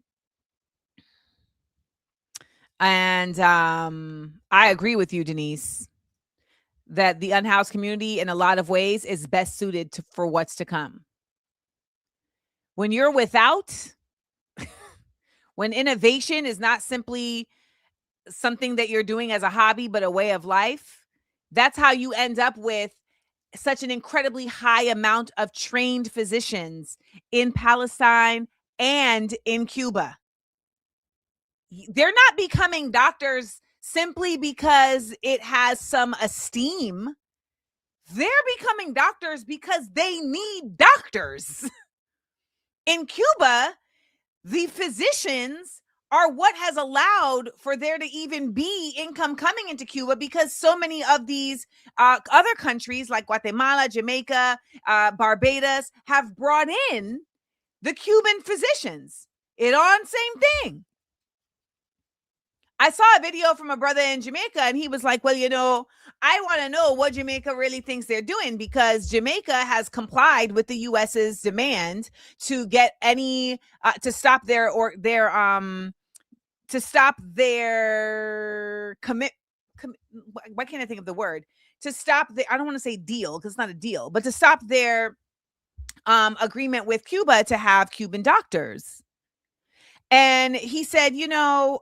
And I agree with you, Denise, that the unhoused community in a lot of ways is best suited for what's to come. When you're without, when innovation is not simply something that you're doing as a hobby, but a way of life, that's how you end up with such an incredibly high amount of trained physicians in Palestine and in Cuba. They're not becoming doctors simply because it has some esteem. They're becoming doctors because they need doctors. In Cuba, the physicians are what has allowed for there to even be income coming into Cuba, because so many of these other countries like Guatemala, Jamaica, Barbados have brought in the Cuban physicians. It on same thing. I saw a video from a brother in Jamaica, and he was like, well, you know, I want to know what Jamaica really thinks they're doing, because Jamaica has complied with the US's demand to get any to stop their why can't I think of the word? To stop the, I don't want to say deal, because it's not a deal, but to stop their agreement with Cuba to have Cuban doctors. And he said, you know,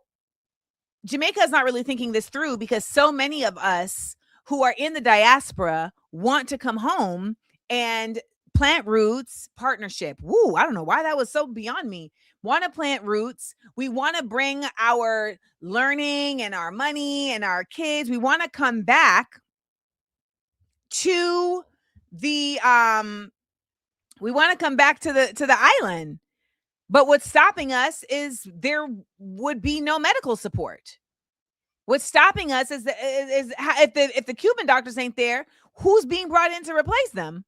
Jamaica is not really thinking this through, because so many of us who are in the diaspora want to come home and plant roots. Partnership. Woo, I don't know why that was so beyond me. Want to plant roots. We want to bring our learning and our money and our kids. We want to come back to the we want to come back to the island. But what's stopping us is there would be no medical support. What's stopping us is if the Cuban doctors ain't there, who's being brought in to replace them?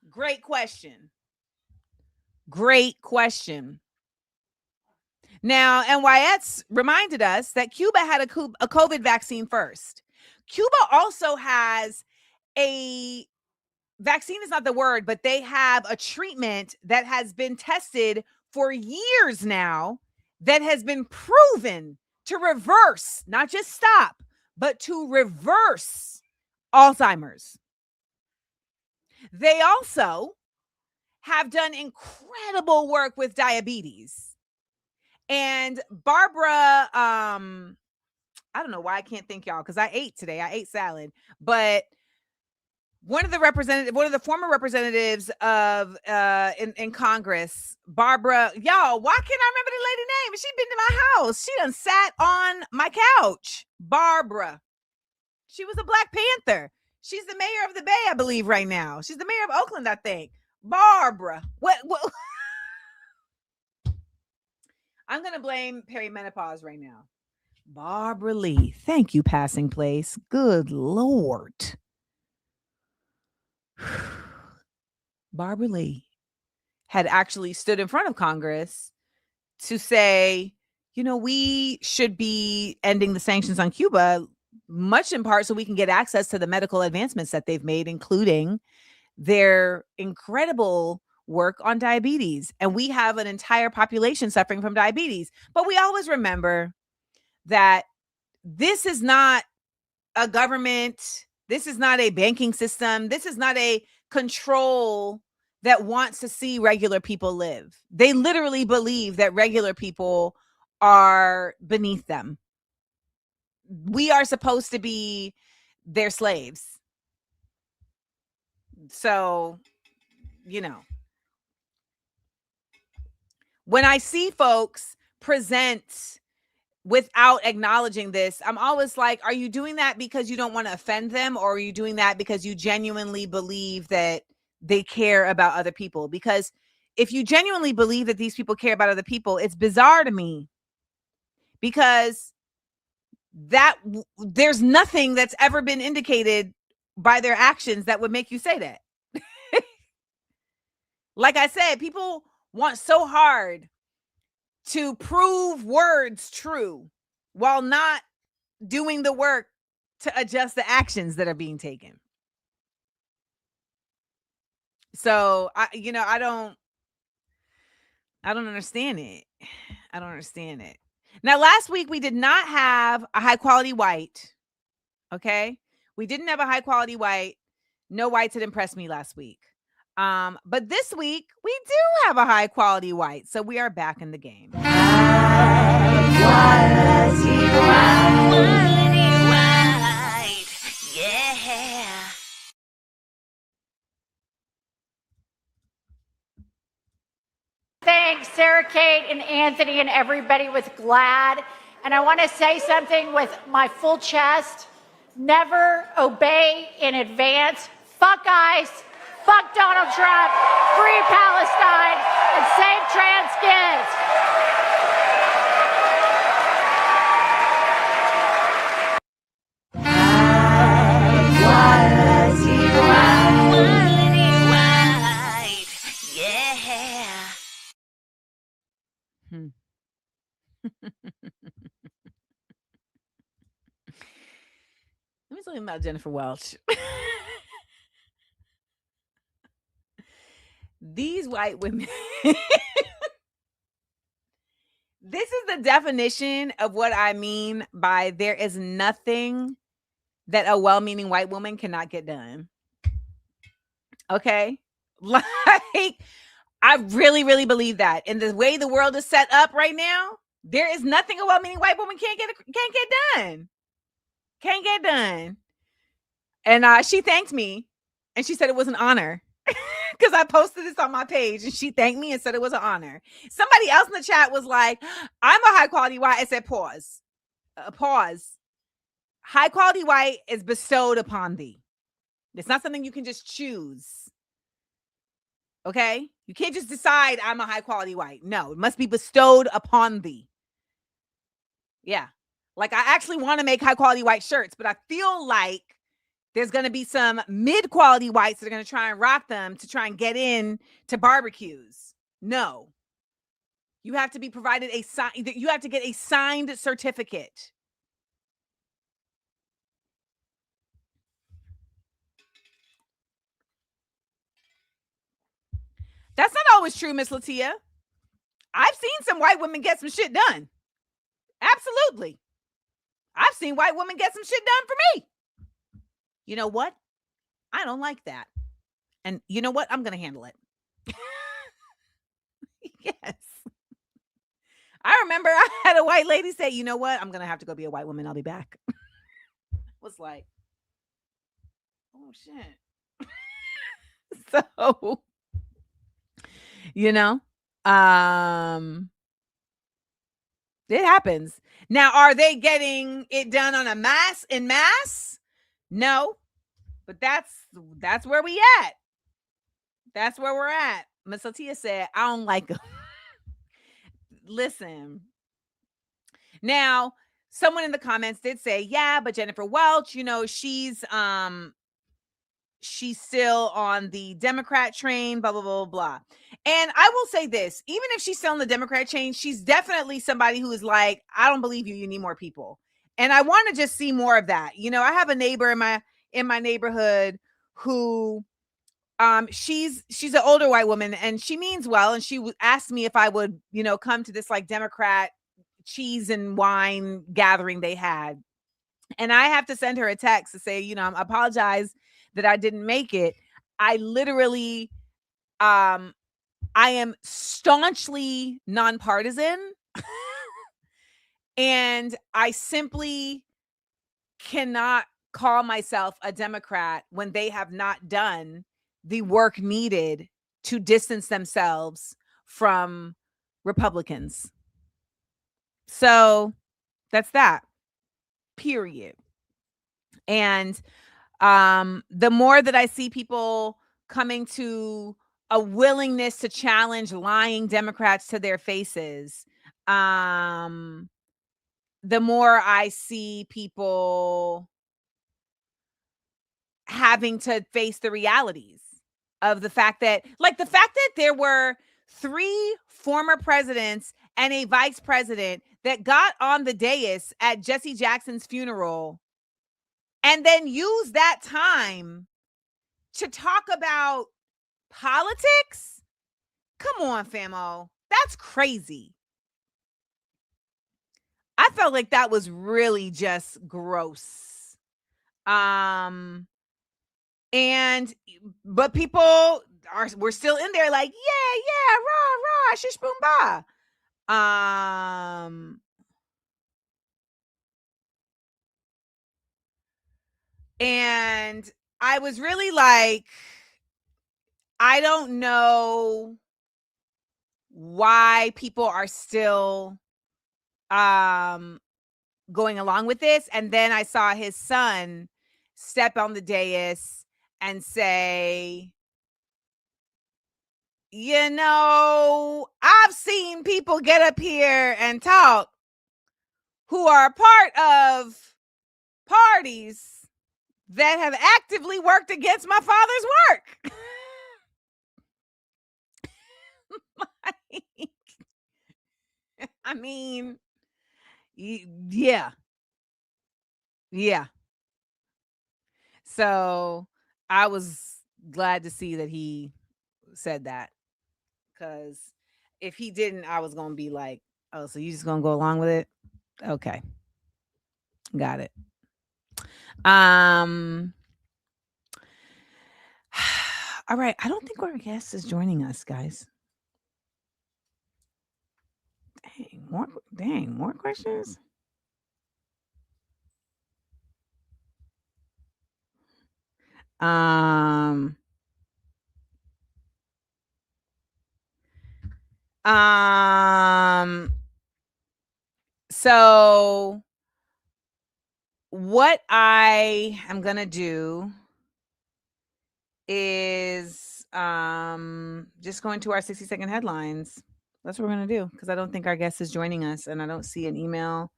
Great question. Great question. Now, NYX reminded us that Cuba had a COVID vaccine first. Cuba also has a vaccine is not the word, but they have a treatment that has been tested for years now that has been proven to reverse, not just stop, but to reverse Alzheimer's. They also have done incredible work with diabetes. And Barbara, I don't know why I can't thank y'all because I ate today. I ate salad, but one of the former representatives of in Congress, Barbara, y'all, why can't I remember the lady name? She's been to my house. She done sat on my couch. Barbara. She was a Black Panther. She's the mayor of the Bay, I believe, right now. She's the mayor of Oakland, I think. Barbara. What? I'm gonna blame perimenopause right now. Barbara Lee. Thank you, passing place. Good Lord. Barbara Lee had actually stood in front of Congress to say, you know, we should be ending the sanctions on Cuba, much in part so we can get access to the medical advancements that they've made, including their incredible work on diabetes. And we have an entire population suffering from diabetes. But we always remember that this is not a government. This is not a banking system. This is not a control that wants to see regular people live. They literally believe that regular people are beneath them. We are supposed to be their slaves. So, you know, when I see folks present without acknowledging this, I'm always like, are you doing that because you don't want to offend them? Or are you doing that because you genuinely believe that they care about other people? Because if you genuinely believe that these people care about other people, it's bizarre to me because there's nothing that's ever been indicated by their actions that would make you say that. Like I said, people want so hard to prove words true while not doing the work to adjust the actions that are being taken. So I don't understand it. I don't understand it. Now, last week we did not have a high quality white. Okay. We didn't have a high quality white. No whites had impressed me last week. But this week we do have a high quality white. So we are back in the game. Yeah. Thanks, Sarah Kate and Anthony and everybody was glad. And I want to say something with my full chest. Never obey in advance. Fuck ICE. Fuck Donald Trump. Free Palestine and save trans kids. Let me tell you about Jennifer Welch. These white women. This is the definition of what I mean by there is nothing that a well-meaning white woman cannot get done. Okay? Like, I really, really believe that. And the way the world is set up right now, there is nothing a well-meaning white woman can't get done. Can't get done. And she thanked me, and she said it was an honor because I posted this on my page, and she thanked me and said it was an honor. Somebody else in the chat was like, I'm a high quality white. I said, pause. Pause. High quality white is bestowed upon thee. It's not something you can just choose. Okay? You can't just decide I'm a high quality white. No, it must be bestowed upon thee. Yeah. Like, I actually want to make high quality white shirts, but I feel like there's going to be some mid quality whites that are going to try and rock them to try and get in to barbecues. No. You have to be provided you have to get a signed certificate. That's not always true, Miss Latia. I've seen some white women get some shit done. Absolutely. I've seen white women get some shit done for me. You know what? I don't like that. And you know what? I'm going to handle it. Yes. I remember I had a white lady say, you know what? I'm going to have to go be a white woman. I'll be back. Was like, oh, shit. So, you know, it happens. Now, are they getting it done on en masse? No, but that's where we at. That's where we're at. Miss Latia said, I don't like them. Listen. Now, someone in the comments did say, yeah, but Jennifer Welch, you know, she's still on the Democrat train, blah, blah, blah, blah. And I will say this, even if she's still on the Democrat train, she's definitely somebody who is like, I don't believe you. You need more people. And I want to just see more of that. You know, I have a neighbor in my neighborhood who she's an older white woman and she means well. And she asked me if I would, you know, come to this like Democrat cheese and wine gathering they had. And I have to send her a text to say, you know, I apologize that I didn't make it. I literally, I am staunchly nonpartisan. And I simply cannot call myself a Democrat when they have not done the work needed to distance themselves from Republicans. So that's that. Period. And the more that I see people coming to a willingness to challenge lying Democrats to their faces, the more I see people having to face the realities of the fact that there were 3 former presidents and a vice president that got on the dais at Jesse Jackson's funeral and then use that time to talk about politics? Come on, famo. That's crazy. I felt like that was really just gross. But people we're still in there like, yeah, rah, rah, shish boom ba. And I was really like, I don't know why people are still going along with this. And then I saw his son step on the dais and say, you know, I've seen people get up here and talk who are a part of parties that have actively worked against my father's work. I mean, yeah. So I was glad to see that he said that, because if he didn't, I was gonna be like, oh, so you just gonna go along with it? Okay, got it. All right, I don't think our guest is joining us, guys. More questions. So what I am gonna do is just going to our 60-second headlines. That's what we're going to do, because I don't think our guest is joining us, and I don't see an email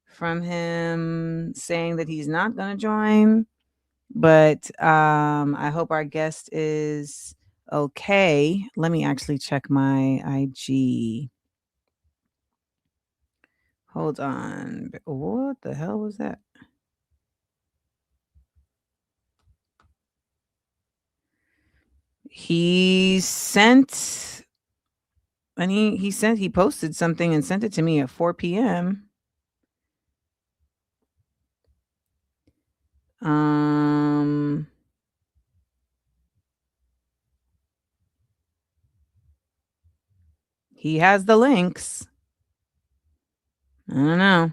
from him saying that he's not going to join. But I hope our guest is okay. Let me actually check my IG. Hold on. What the hell was that? He sent, and he posted something and sent it to me at 4 p.m. He has the links. I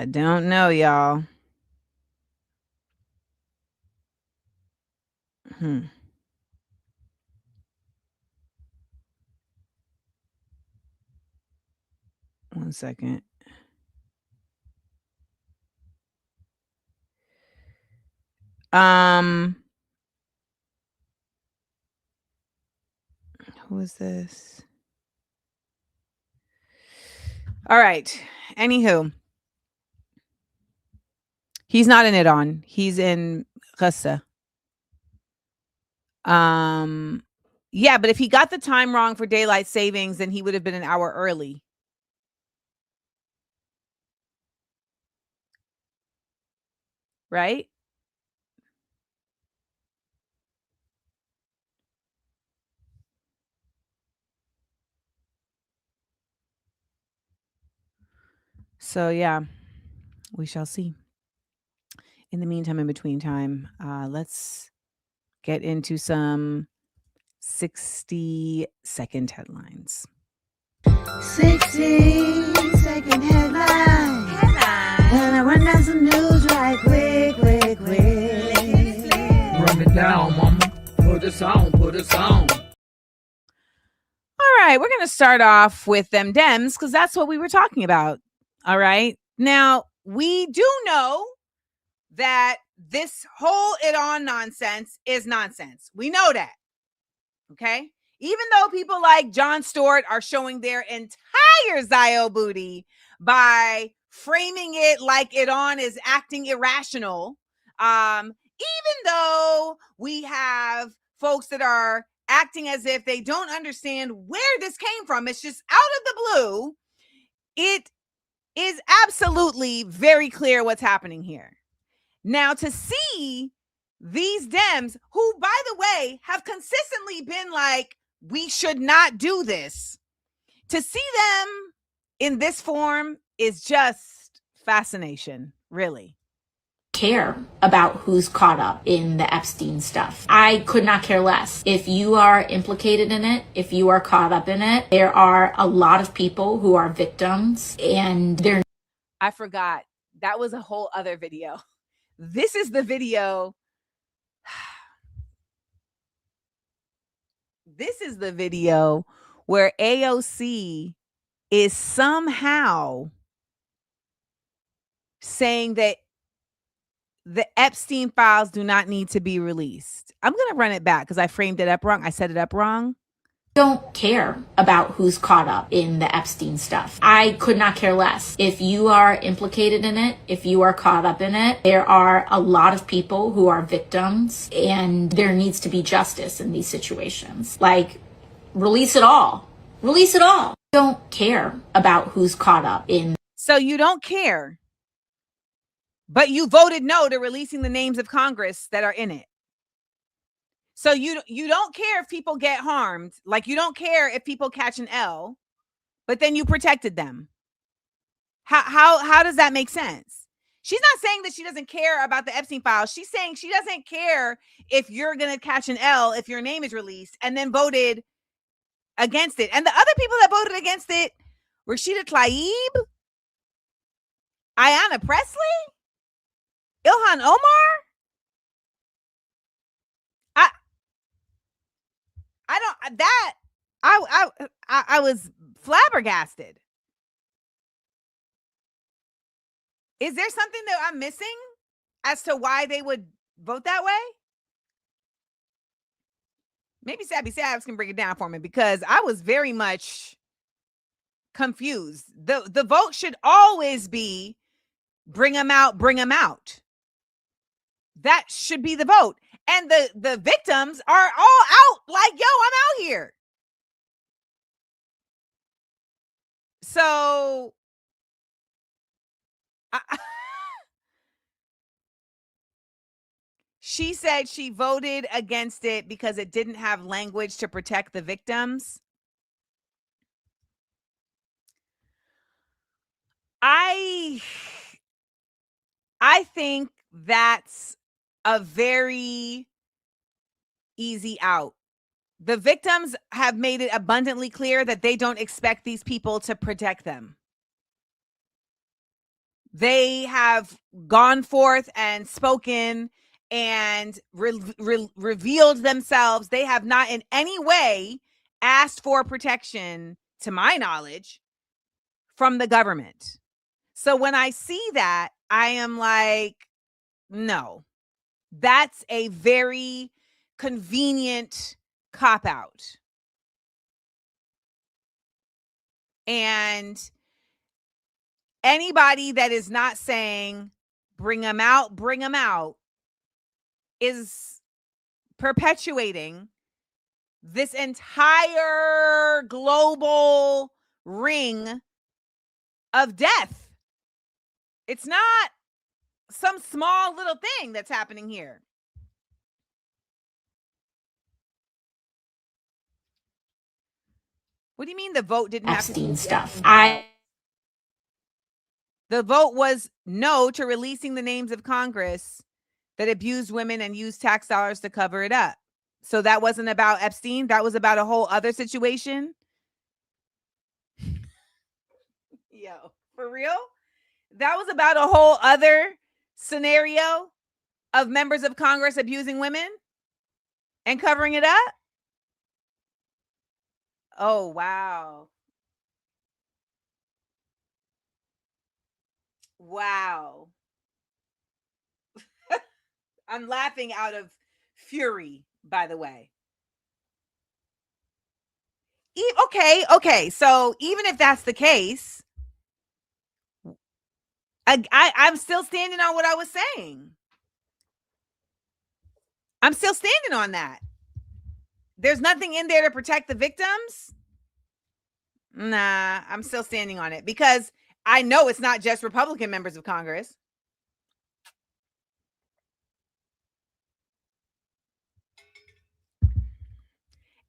don't know, y'all. One second. Who is this? All right. Anywho, he's not in Iran. He's in Gaza. Yeah, but if he got the time wrong for daylight savings, then he would have been an hour early. Right? So yeah, we shall see. In the meantime, in between time, let's get into some 60-second headlines. 60-second headline. And I run down some news right quick. Run it down, mama. Put us on. All right, we're going to start off with them Dems, because that's what we were talking about. All right. Now, we do know that this whole Iran nonsense is nonsense. We know that. Okay. Even though people like Jon Stewart are showing their entire Zio booty by framing it like Iran is acting irrational, even though we have folks that are acting as if they don't understand where this came from, it's just out of the blue, it is absolutely very clear what's happening here. Now, to see these Dems, who, by the way, have consistently been like, we should not do this, to see them in this form is just fascination, really. Care about who's caught up in the Epstein stuff. I could not care less. If you are implicated in it, if you are caught up in it, there are a lot of people who are victims, and they're... I forgot. That was a whole other video. This is the video. This is the video where AOC is somehow saying that the Epstein files do not need to be released. I'm going to run it back because I framed it up wrong. I set it up wrong. Don't care about who's caught up in the Epstein stuff. I could not care less. If you are implicated in it, if you are caught up in it, there are a lot of people who are victims, and there needs to be justice in these situations. Like, release it all. Release it all. Don't care about who's caught up in. So you don't care, but you voted no to releasing the names of Congress that are in it. So you don't care if people get harmed, like you don't care if people catch an L, but then you protected them. How does that make sense? She's not saying that she doesn't care about the Epstein files. She's saying she doesn't care if you're going to catch an L if your name is released, and then voted against it. And the other people that voted against it, Rashida Tlaib, Ayanna Pressley, Ilhan Omar. I was flabbergasted. Is there something that I'm missing as to why they would vote that way? maybe Sabby Sabs can break it down for me, because I was very much confused. The vote should always be bring them out, bring them out. That should be the vote. And the victims are all out like, yo, I'm out here. So she said she voted against it because it didn't have language to protect the victims. I think that's a very easy out. The victims have made it abundantly clear that they don't expect these people to protect them. They have gone forth and spoken and revealed themselves. They have not in any way asked for protection, to my knowledge, from the government. So when I see that, I am like, no, that's a very convenient cop-out. And anybody that is not saying bring them out is perpetuating this entire global ring of death. It's not some small little thing that's happening here. What do you mean the vote didn't Epstein have to stuff? The vote was no to releasing the names of Congress that abused women and used tax dollars to cover it up. So that wasn't about Epstein. That was about a whole other situation. Yo, for real? That was about a whole other scenario of members of Congress abusing women and covering it up? Oh, wow. Wow. I'm laughing out of fury, by the way. Okay. So even if that's the case, I'm still standing on what I was saying. I'm still standing on that. There's nothing in there to protect the victims. Nah, I'm still standing on it because I know it's not just Republican members of Congress.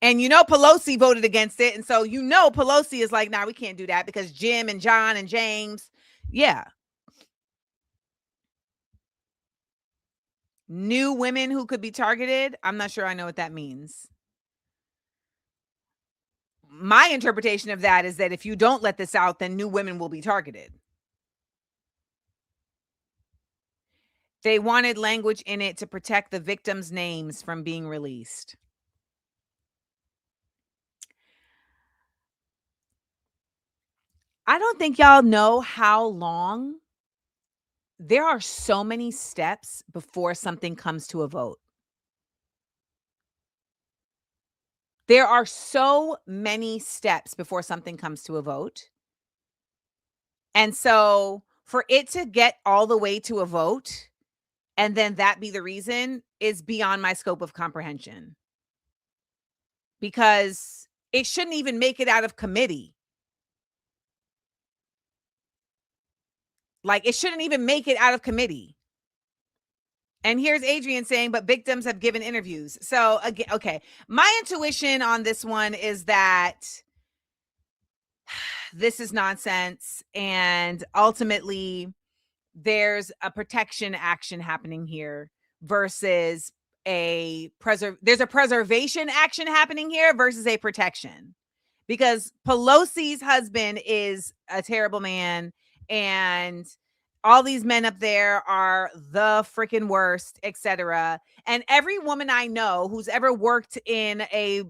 And Pelosi voted against it. And so Pelosi is like, nah, we can't do that because Jim and John and James. Yeah. New women who could be targeted. I'm not sure I know what that means. My interpretation of that is that if you don't let this out, then new women will be targeted. They wanted language in it to protect the victims' names from being released. I don't think y'all know how long. There are so many steps before something comes to a vote. There are so many steps before something comes to a vote. And so for it to get all the way to a vote and then that be the reason is beyond my scope of comprehension. Because it shouldn't even make it out of committee. Like, it shouldn't even make it out of committee. And here's Adrian saying, but victims have given interviews. So, again, okay. My intuition on this one is that this is nonsense. And ultimately, there's a protection action happening here versus there's a preservation action happening here versus a protection. Because Pelosi's husband is a terrible man. And all these men up there are the freaking worst, etc. And every woman I know who's ever worked in a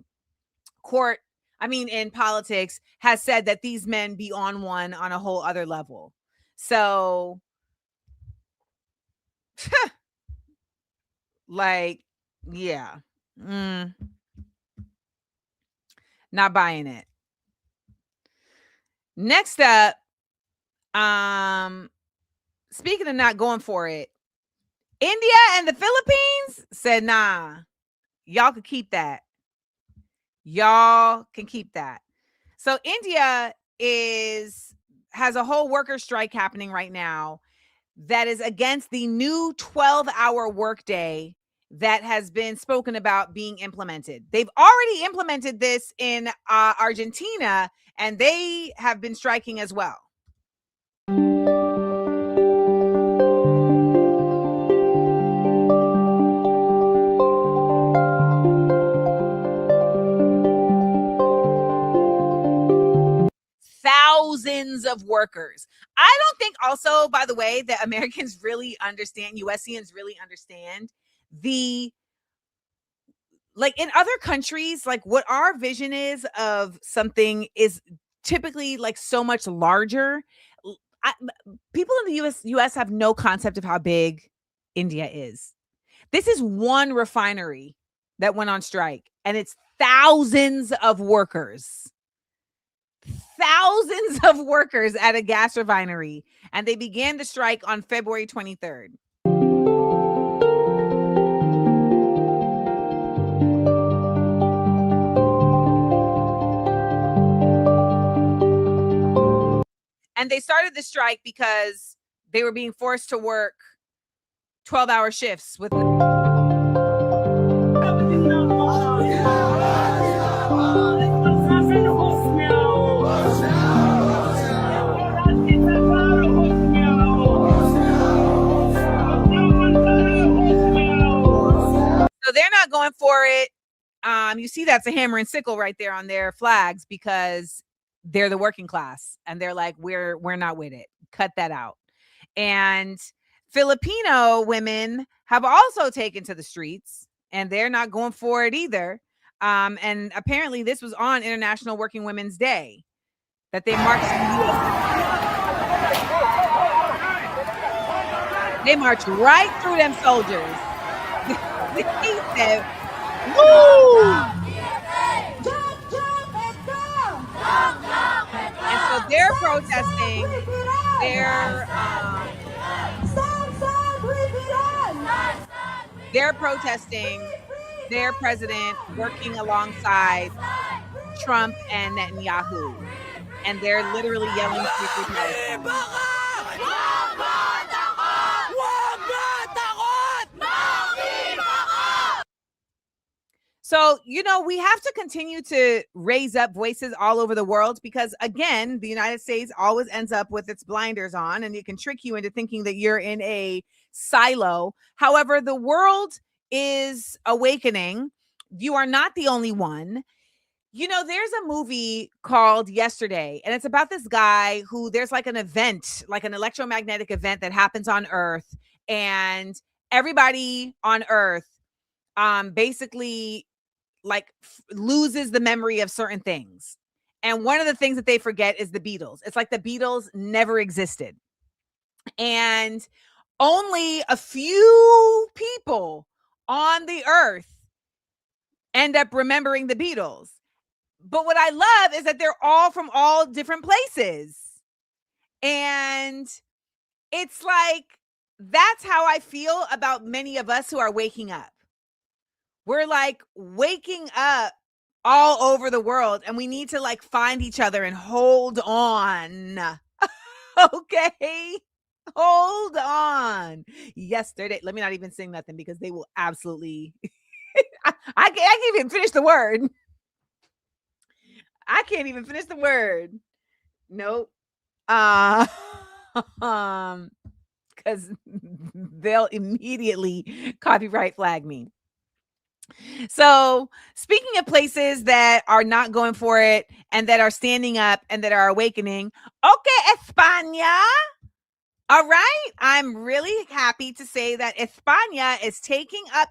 court, in politics, has said that these men be on a whole other level. So, like, yeah. Not buying it. Next up, speaking of not going for it, India and the Philippines said, nah, y'all can keep that. Y'all can keep that. So India has a whole worker strike happening right now that is against the new 12-hour workday that has been spoken about being implemented. They've already implemented this in Argentina, and they have been striking as well. Thousands of workers. I don't think also, by the way, that Americans really understand, USians really understand like in other countries, like what our vision is of something is typically like so much larger. People in the US have no concept of how big India is. This is one refinery that went on strike, and it's thousands of workers. Thousands of workers at a gas refinery, and they began the strike on February 23rd. And they started the strike because they were being forced to work 12-hour shifts with So they're not going for it. You see that's a hammer and sickle right there on their flags because they're the working class and they're like, we're not with it. Cut that out. And Filipino women have also taken to the streets and they're not going for it either. And apparently this was on International Working Women's Day that they marched in the US. They marched right through them soldiers. They said, woo! And so they're protesting their president working alongside Trump and Netanyahu. And they're literally yelling free Palestine. So, we have to continue to raise up voices all over the world because, again, the United States always ends up with its blinders on and it can trick you into thinking that you're in a silo. However, the world is awakening. You are not the only one. There's a movie called Yesterday, and it's about this guy who there's like an event, like an electromagnetic event that happens on Earth, and everybody on Earth basically loses the memory of certain things. And one of the things that they forget is the Beatles. It's like the Beatles never existed. And only a few people on the earth end up remembering the Beatles. But what I love is that they're all from all different places. And it's like, that's how I feel about many of us who are waking up. We're like waking up all over the world and we need to like find each other and hold on. Okay. Hold on. Yesterday. Let me not even sing nothing because they will absolutely. I can't even finish the word. I can't even finish the word. Nope. Because they'll immediately copyright flag me. So speaking of places that are not going for it and that are standing up and that are awakening, okay, España. All right. I'm really happy to say that España is taking up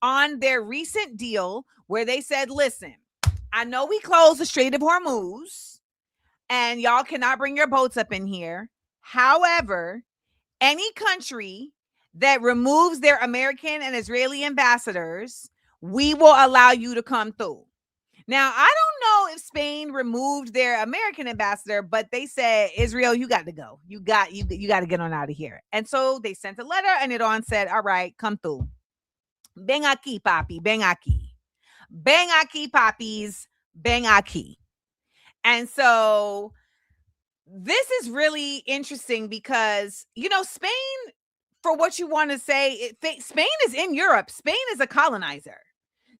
on their recent deal where they said, listen, I know we closed the Strait of Hormuz and y'all cannot bring your boats up in here. However, any country that removes their American and Israeli ambassadors, we will allow you to come through. Now, I don't know if Spain removed their American ambassador, but they said, Israel, you got to go. You got to get on out of here. And so they sent a letter, and Iran said, all right, come through. Ven aquí, papi, ven aquí. Ven aquí, papis, ven aquí. And so this is really interesting because, Spain, for what you want to say, Spain is in Europe. Spain is a colonizer.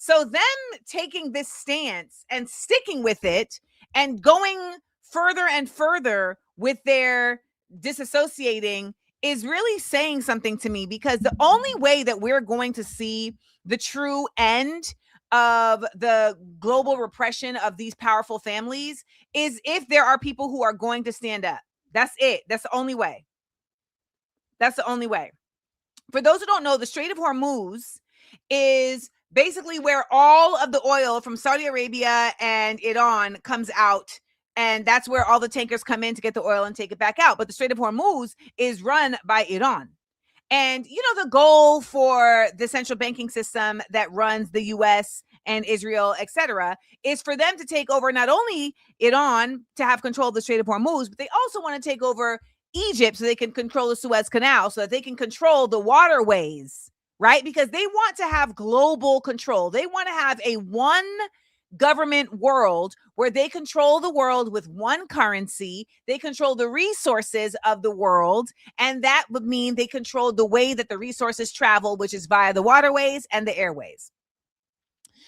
So them taking this stance and sticking with it and going further and further with their disassociating is really saying something to me, because the only way that we're going to see the true end of the global repression of these powerful families is if there are people who are going to stand up. That's it. That's the only way. That's the only way. For those who don't know, the Strait of Hormuz is basically where all of the oil from Saudi Arabia and Iran comes out. And that's where all the tankers come in to get the oil and take it back out. But the Strait of Hormuz is run by Iran. And, the goal for the central banking system that runs the U.S. and Israel, et cetera, is for them to take over not only Iran to have control of the Strait of Hormuz, but they also want to take over Egypt so they can control the Suez Canal, so that they can control the waterways, right? Because they want to have global control. They want to have a one government world where they control the world with one currency. They control the resources of the world. And that would mean they control the way that the resources travel, which is via the waterways and the airways.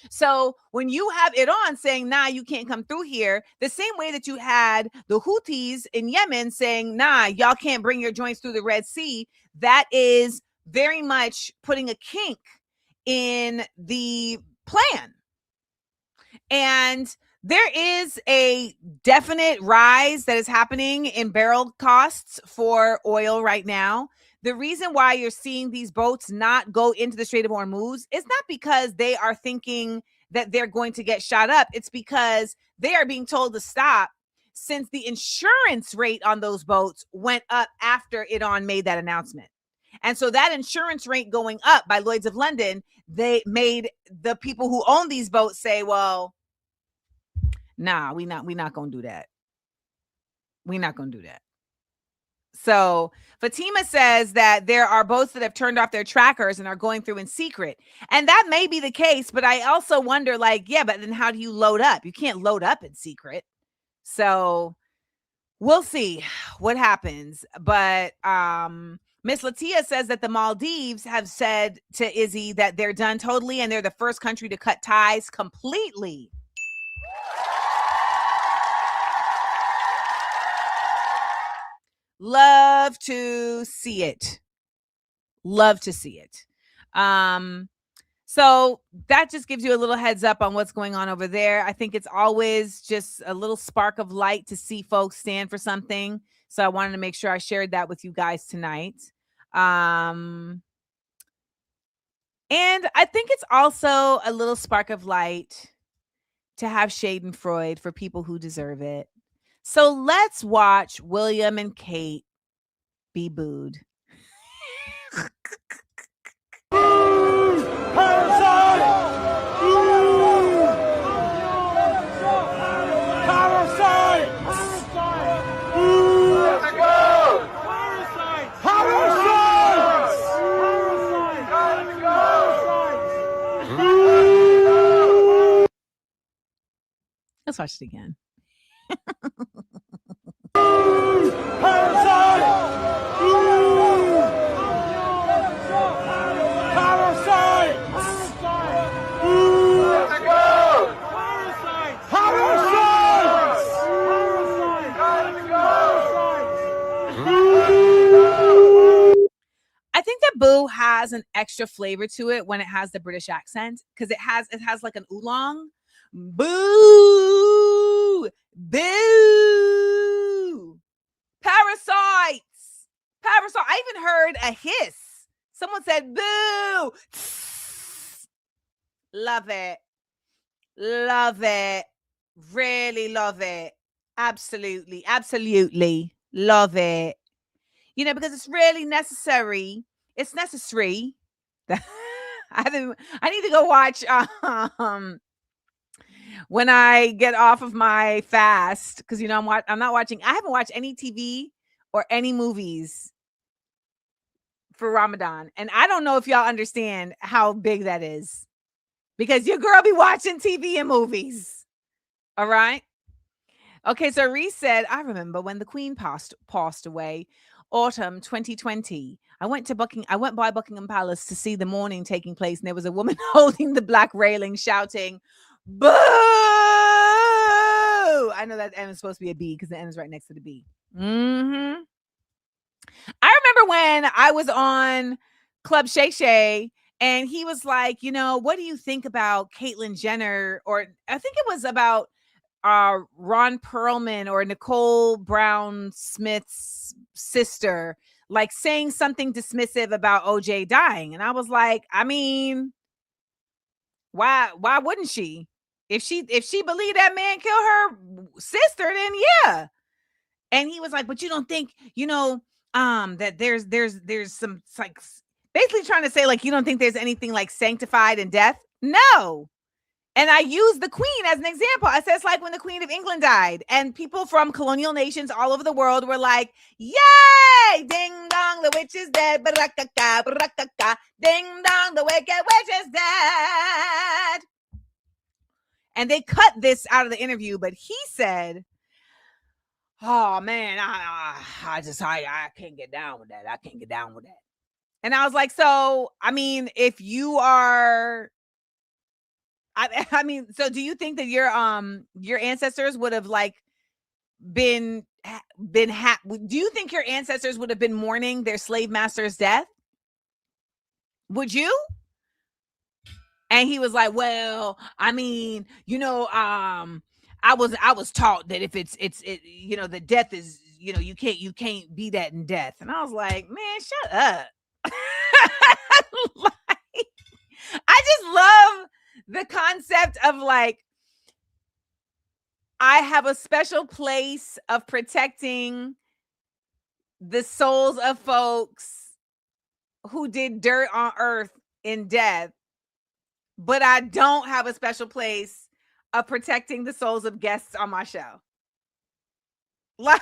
So when you have Iran saying, nah, you can't come through here, the same way that you had the Houthis in Yemen saying, nah, y'all can't bring your joints through the Red Sea, that is very much putting a kink in the plan. And there is a definite rise that is happening in barrel costs for oil right now. The reason why you're seeing these boats not go into the Strait of Hormuz is not because they are thinking that they're going to get shot up. It's because they are being told to stop, since the insurance rate on those boats went up after Iran made that announcement. And so that insurance rate going up by Lloyd's of London, they made the people who own these boats say, well, nah, we're not going to do that. We're not going to do that. So Fatima says that there are boats that have turned off their trackers and are going through in secret. And that may be the case, but I also wonder, but then how do you load up? You can't load up in secret. So we'll see what happens. But Miss Latia says that the Maldives have said to Izzy that they're done totally, and they're the first country to cut ties completely. Love to see it. Love to see it. So that just gives you a little heads up on what's going on over there. I think it's always just a little spark of light to see folks stand for something. So I wanted to make sure I shared that with you guys tonight. And I think it's also a little spark of light to have Schadenfreude for people who deserve it. So let's watch William and Kate be booed. Let's watch it again. I think that boo has an extra flavor to it when it has the British accent, because it has like an oolong. Boo! Boo! Parasites! Parasite. I even heard a hiss. Someone said boo! Love it. Love it. Really love it. Absolutely. Absolutely. Love it. Because it's really necessary. It's necessary. I need to go watch when I get off of my fast, because you know I'm not watching. I haven't watched any TV or any movies for Ramadan, and I don't know if y'all understand how big that is, because your girl be watching TV and movies. All right. Okay, so Reese said, I remember when the Queen passed away, autumn 2020. I went by Buckingham Palace to see the mourning taking place, and there was a woman holding the black railing shouting, "Boo!" I know that N is supposed to be a B because the N is right next to the B. Mm-hmm. I remember when I was on Club Shay Shay, and he was like, what do you think about Caitlyn Jenner? Or I think it was about Ron Perlman or Nicole Brown Smith's sister, like saying something dismissive about OJ dying. And I was like, I mean, why wouldn't she? If she believed that man killed her sister, then yeah. And he was like, but you don't think, that there's some, like, basically trying to say, like, you don't think there's anything like sanctified in death? No. And I used the Queen as an example. I said, it's like when the Queen of England died, and people from colonial nations all over the world were like, yay! Ding dong, the witch is dead. Barakaka, barakaka. Ding dong, the wicked witch is dead. And they cut this out of the interview, but he said, oh man, I can't get down with that. I can't get down with that. And I was like, so, I mean, if you are, I mean, so do you think that your ancestors would have like do you think your ancestors would have been mourning their slave master's death? Would you? And he was like, well, I mean, I was taught that if it's the death is, you can't be that in death. And I was like, man, shut up. Like, I just love the concept of like, I have a special place of protecting the souls of folks who did dirt on earth in death, but I don't have a special place of protecting the souls of guests on my show. Like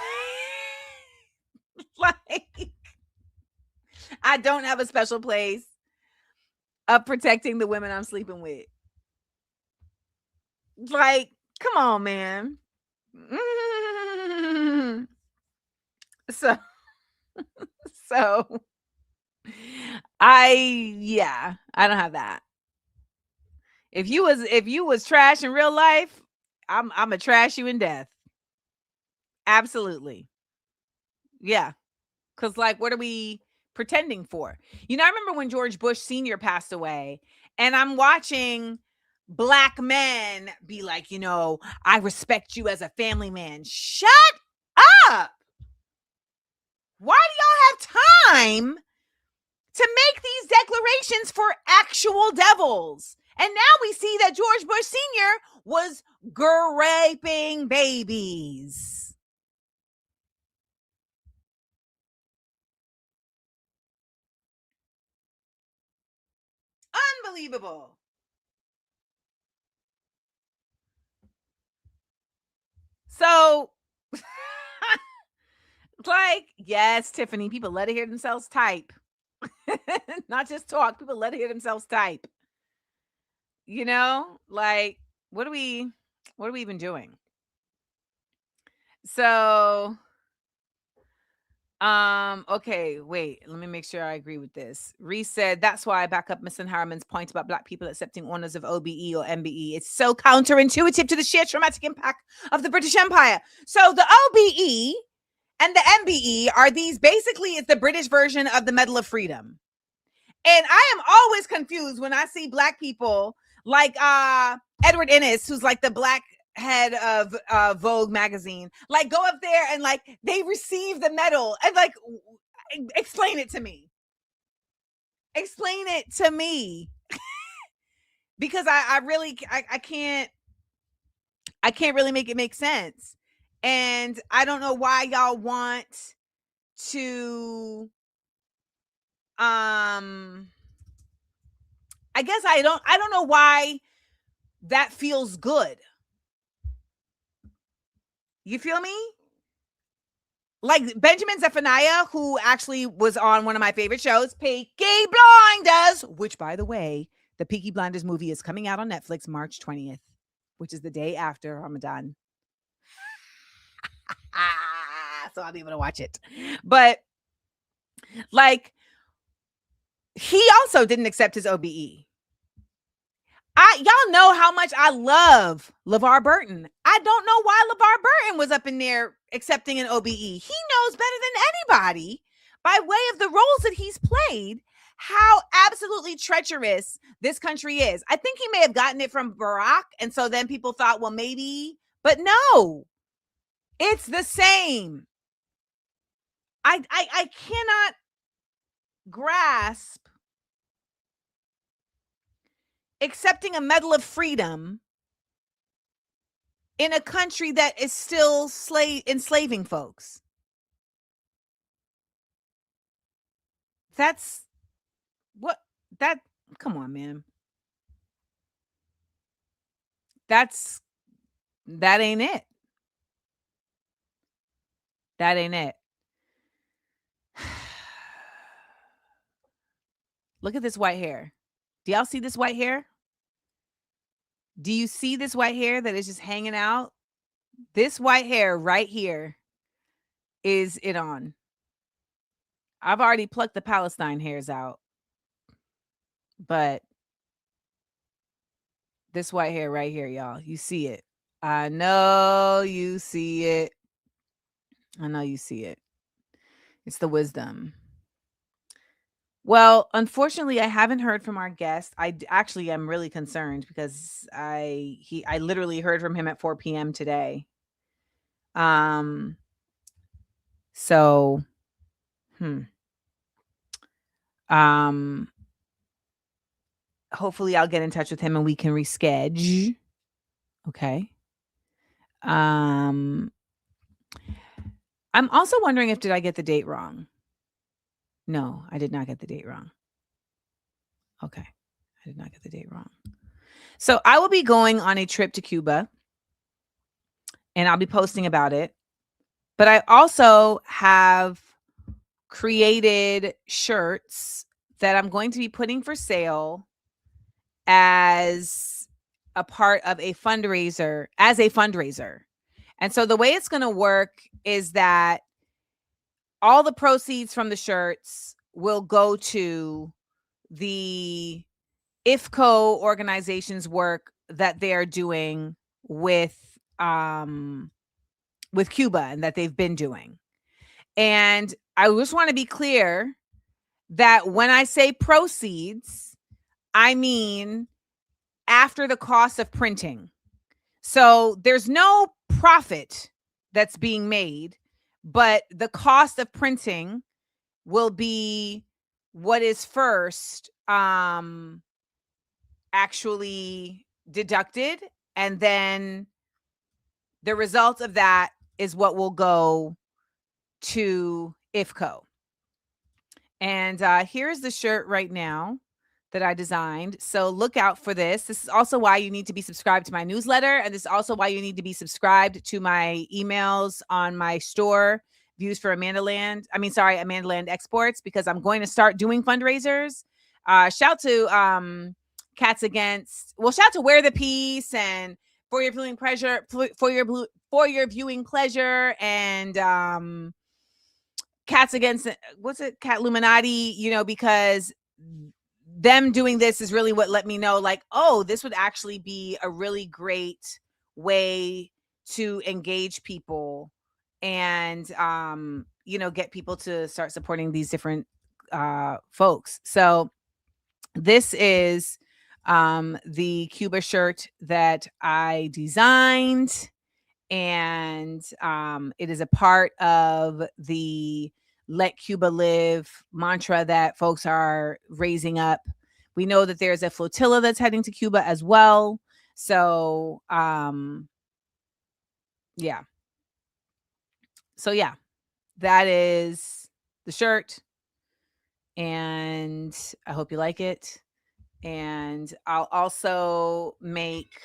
I don't have a special place of protecting the women I'm sleeping with. Like, come on, man. So I don't have that. If you was trash in real life, I'm gonna trash you in death. Absolutely. Yeah. Cause like, what are we pretending for? I remember when George Bush Sr. passed away, and I'm watching Black men be like, I respect you as a family man. Shut up. Why do y'all have time to make these declarations for actual devils? And now we see that George Bush Sr. was raping babies. Unbelievable. So, like, yes, Tiffany, people let it hear themselves type. Not just talk, people let it hear themselves type. Like, what are we even doing? So, okay, wait, let me make sure I agree with this. Reese said, that's why I back up Mr. Harriman's point about Black people accepting honors of OBE or MBE. It's so counterintuitive to the sheer traumatic impact of the British Empire. So the OBE and the MBE are these, basically it's the British version of the Medal of Freedom. And I am always confused when I see Black people like Edward Ennis, who's like the Black head of Vogue magazine, like go up there and like they receive the medal and like explain it to me. Explain it to me. Because I can't really make it make sense. And I don't know why y'all want to I guess I don't know why that feels good. You feel me? Like Benjamin Zephaniah, who actually was on one of my favorite shows, Peaky Blinders, which, by the way, the Peaky Blinders movie is coming out on Netflix March 20th, which is the day after Ramadan. So I'll be able to watch it. But like, he also didn't accept his OBE. Y'all know how much I love LeVar Burton. I don't know why LeVar Burton was up in there accepting an OBE. He knows better than anybody, by way of the roles that he's played, how absolutely treacherous this country is. I think he may have gotten it from Barack, and so then people thought, well, maybe, but no, it's the same. I cannot grasp accepting a Medal of Freedom in a country that is still enslaving folks. That's what that, come on, man. That ain't it. That ain't it. Look at this white hair. Do y'all see this white hair? Do you see this white hair that is just hanging out? This white hair right here is it on. I've already plucked the Palestine hairs out. But this white hair right here, y'all, you see it. I know you see it. I know you see it. It's the wisdom. Well, unfortunately, I haven't heard from our guest. I actually am really concerned because I literally heard from him at 4 p.m. today. So, hopefully I'll get in touch with him and we can reschedule. Okay. I'm also wondering if did I get the date wrong? No, I did not get the date wrong. Okay. I did not get the date wrong. So I will be going on a trip to Cuba and I'll be posting about it. But I also have created shirts that I'm going to be putting for sale as a part of a fundraiser, And so the way it's going to work is that all the proceeds from the shirts will go to the IFCO organization's work that they're doing with Cuba and that they've been doing. And I just want to be clear that when I say proceeds, I mean after the cost of printing. So there's no profit that's being made, but the cost of printing will be what is first actually deducted, and then the result of that is what will go to IFCO. And here's the shirt right now that I designed. So look out for this. This is also why you need to be subscribed to my newsletter. And this is also why you need to be subscribed to my emails on my store, Views for Amandaland Exports, because I'm going to start doing fundraisers. Shout to shout to Wear the Peace and For Your Viewing Pleasure, for your viewing pleasure, and Cats Against, Cat Illuminati, because them doing this is really what let me know, like, oh, this would actually be a really great way to engage people and, get people to start supporting these different folks. So this is the Cuba shirt that I designed. And it is a part of the Let Cuba Live mantra that folks are raising up. We know that there's a flotilla that's heading to Cuba as well. So, yeah. So, yeah, that is the shirt. And I hope you like it. And I'll also make...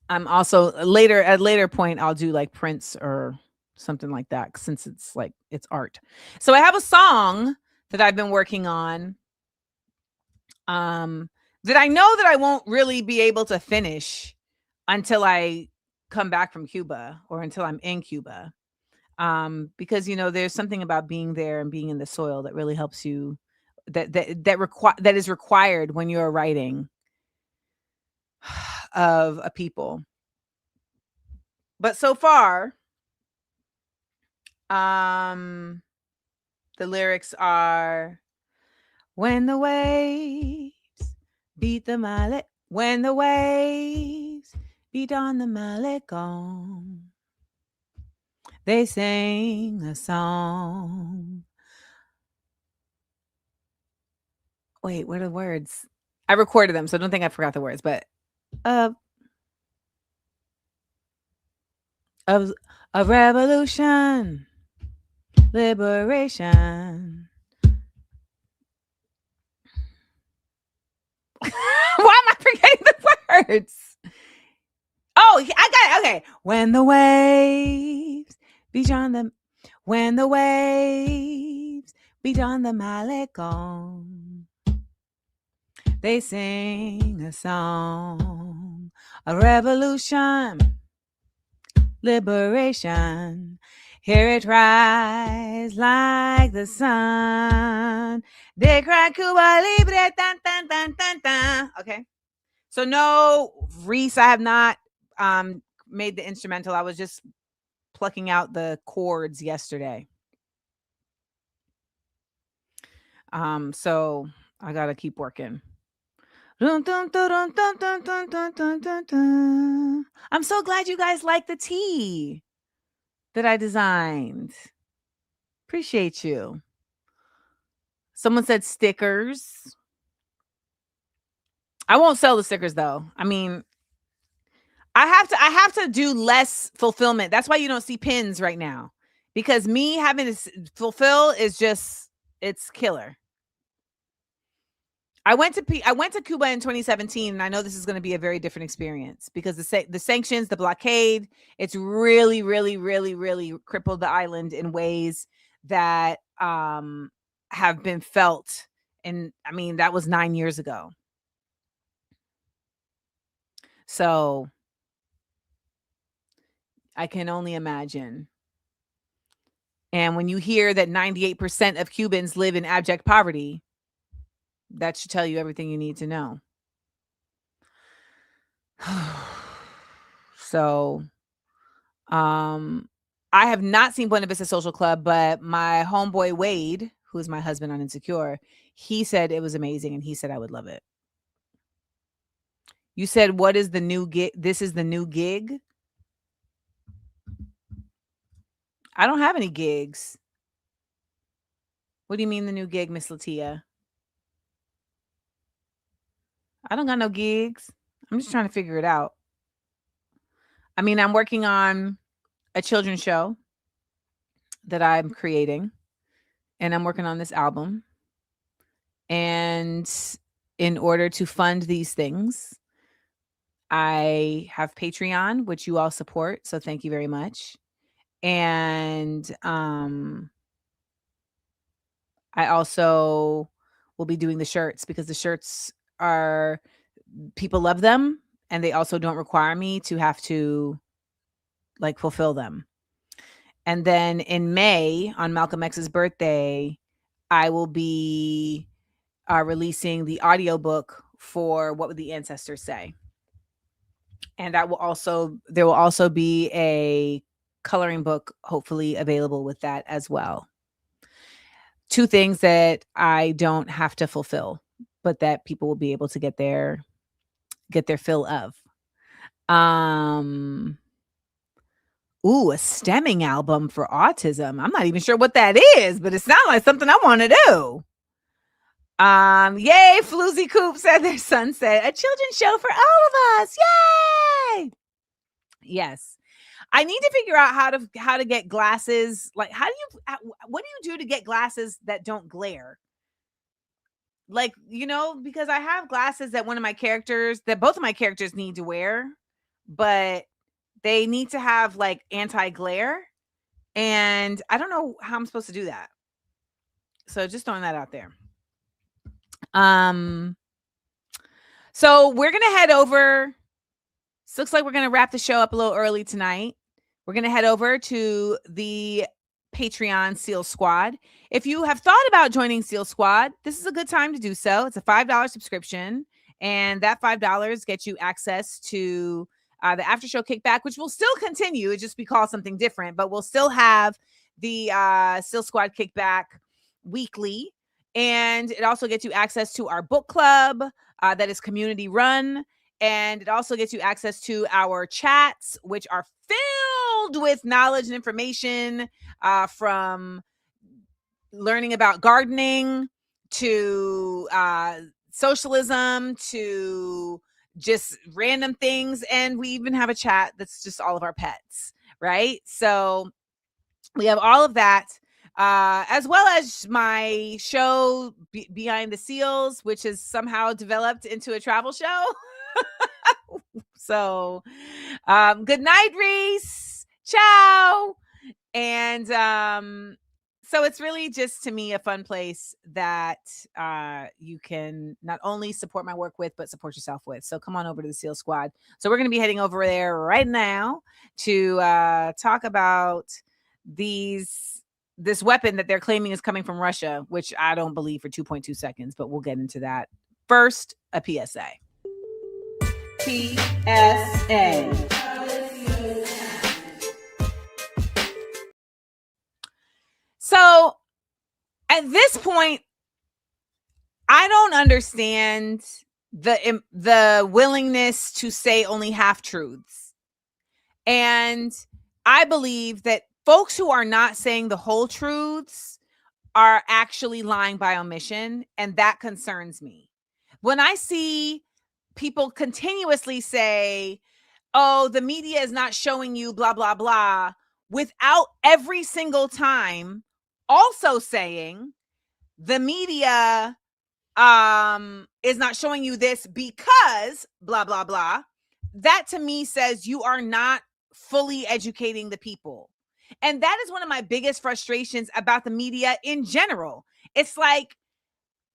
I'm also at a later point I'll do like Prince or something like that, since it's like it's art. So I have a song that I've been working on that I know that I won't really be able to finish until I come back from Cuba or until I'm in Cuba. Because there's something about being there and being in the soil that really helps you, that is required when you're writing of a people. But so far, the lyrics are, when the waves beat the mallet, when the waves beat on the Malecon, they sing a song. Wait, what are the words? I recorded them, so I don't think I forgot the words, but of revolution, liberation. Why am I forgetting the words? Oh, I got it. Okay. When the waves beat on the Malecon, they sing a song, a revolution, liberation. Hear it rise like the sun. They cry Cuba Libre, tan, tan, tan, tan, tan. Okay. So no, Reese, I have not made the instrumental. I was just plucking out the chords yesterday. So I gotta keep working. I'm so glad you guys like the tea that I designed. Appreciate you. Someone said stickers. I won't sell the stickers though. I mean, I have to do less fulfillment. That's why you don't see pins right now, because me having to fulfill is just, it's killer. I went to Cuba in 2017, and I know this is going to be a very different experience because the sanctions, the blockade, it's really, really, really, really crippled the island in ways that have been felt. And I mean, that was 9 years ago. So I can only imagine. And when you hear that 98% of Cubans live in abject poverty, that should tell you everything you need to know. So, I have not seen Buena Vista Social Club, but my homeboy Wade, who's my husband on Insecure, he said it was amazing, and he said I would love it. You said, what is the new gig? This is the new gig? I don't have any gigs. What do you mean the new gig, Miss Latia? I don't got no gigs. I'm just trying to figure it out. I mean, I'm working on a children's show that I'm creating, and I'm working on this album. And in order to fund these things, I have Patreon, which you all support. So thank you very much. And I also will be doing the shirts, because the shirts are, people love them, and they also don't require me to have to like fulfill them. And then in May, on Malcolm X's birthday, I will be releasing the audiobook for What Would the Ancestors Say? And there will also be a coloring book, hopefully available with that as well. 2 things that I don't have to fulfill, but that people will be able to get their fill of. A stemming album for autism. I'm not even sure what that is, but it sounds like something I want to do. Yay, Floozy Coop said their sunset, a children's show for all of us. Yay! Yes. I need to figure out how to get glasses. Like, what do you do to get glasses that don't glare? Like, because I have glasses that both of my characters need to wear, but they need to have like anti-glare, and I don't know how I'm supposed to do that. So just throwing that out there. So we're going to head over. This looks like we're going to wrap the show up a little early tonight. We're going to head over to the Patreon SEAL Squad. If you have thought about joining SEAL Squad, this is a good time to do so. It's a $5 subscription, and that $5 gets you access to the after show kickback, which will still continue. It just be called something different, but we'll still have the SEAL Squad kickback weekly. And it also gets you access to our book club that is community run. And it also gets you access to our chats, which are filled with knowledge and information from learning about gardening to socialism to just random things. And we even have a chat that's just all of our pets, right? So we have all of that, as well as my show Behind the Seals, which has somehow developed into a travel show. So good night, Reese. Ciao. And so it's really just, to me, a fun place that you can not only support my work with, but support yourself with. So come on over to the SEAL Squad. So we're going to be heading over there right now to talk about this weapon that they're claiming is coming from Russia, which I don't believe for 2.2 seconds, but we'll get into that. First, a PSA. PSA. So at this point, I don't understand the willingness to say only half truths. And I believe that folks who are not saying the whole truths are actually lying by omission, and that concerns me. When I see people continuously say, oh, the media is not showing you blah, blah, blah, without every single time also saying the media is not showing you this because blah, blah, blah, that to me says you are not fully educating the people. And that is one of my biggest frustrations about the media in general. It's like,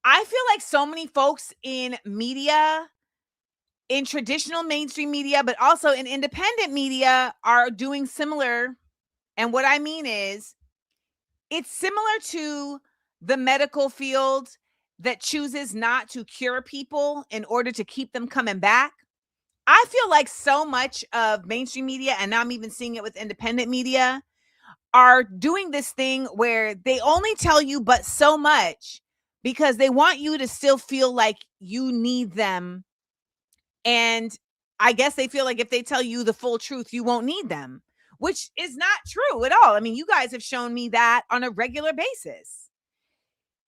I feel like so many folks in media, in traditional mainstream media, but also in independent media, are doing similar. And what I mean is, it's similar to the medical field that chooses not to cure people in order to keep them coming back. I feel like so much of mainstream media, and now I'm even seeing it with independent media, are doing this thing where they only tell you but so much because they want you to still feel like you need them. And I guess they feel like if they tell you the full truth, you won't need them, which is not true at all. I mean, you guys have shown me that on a regular basis.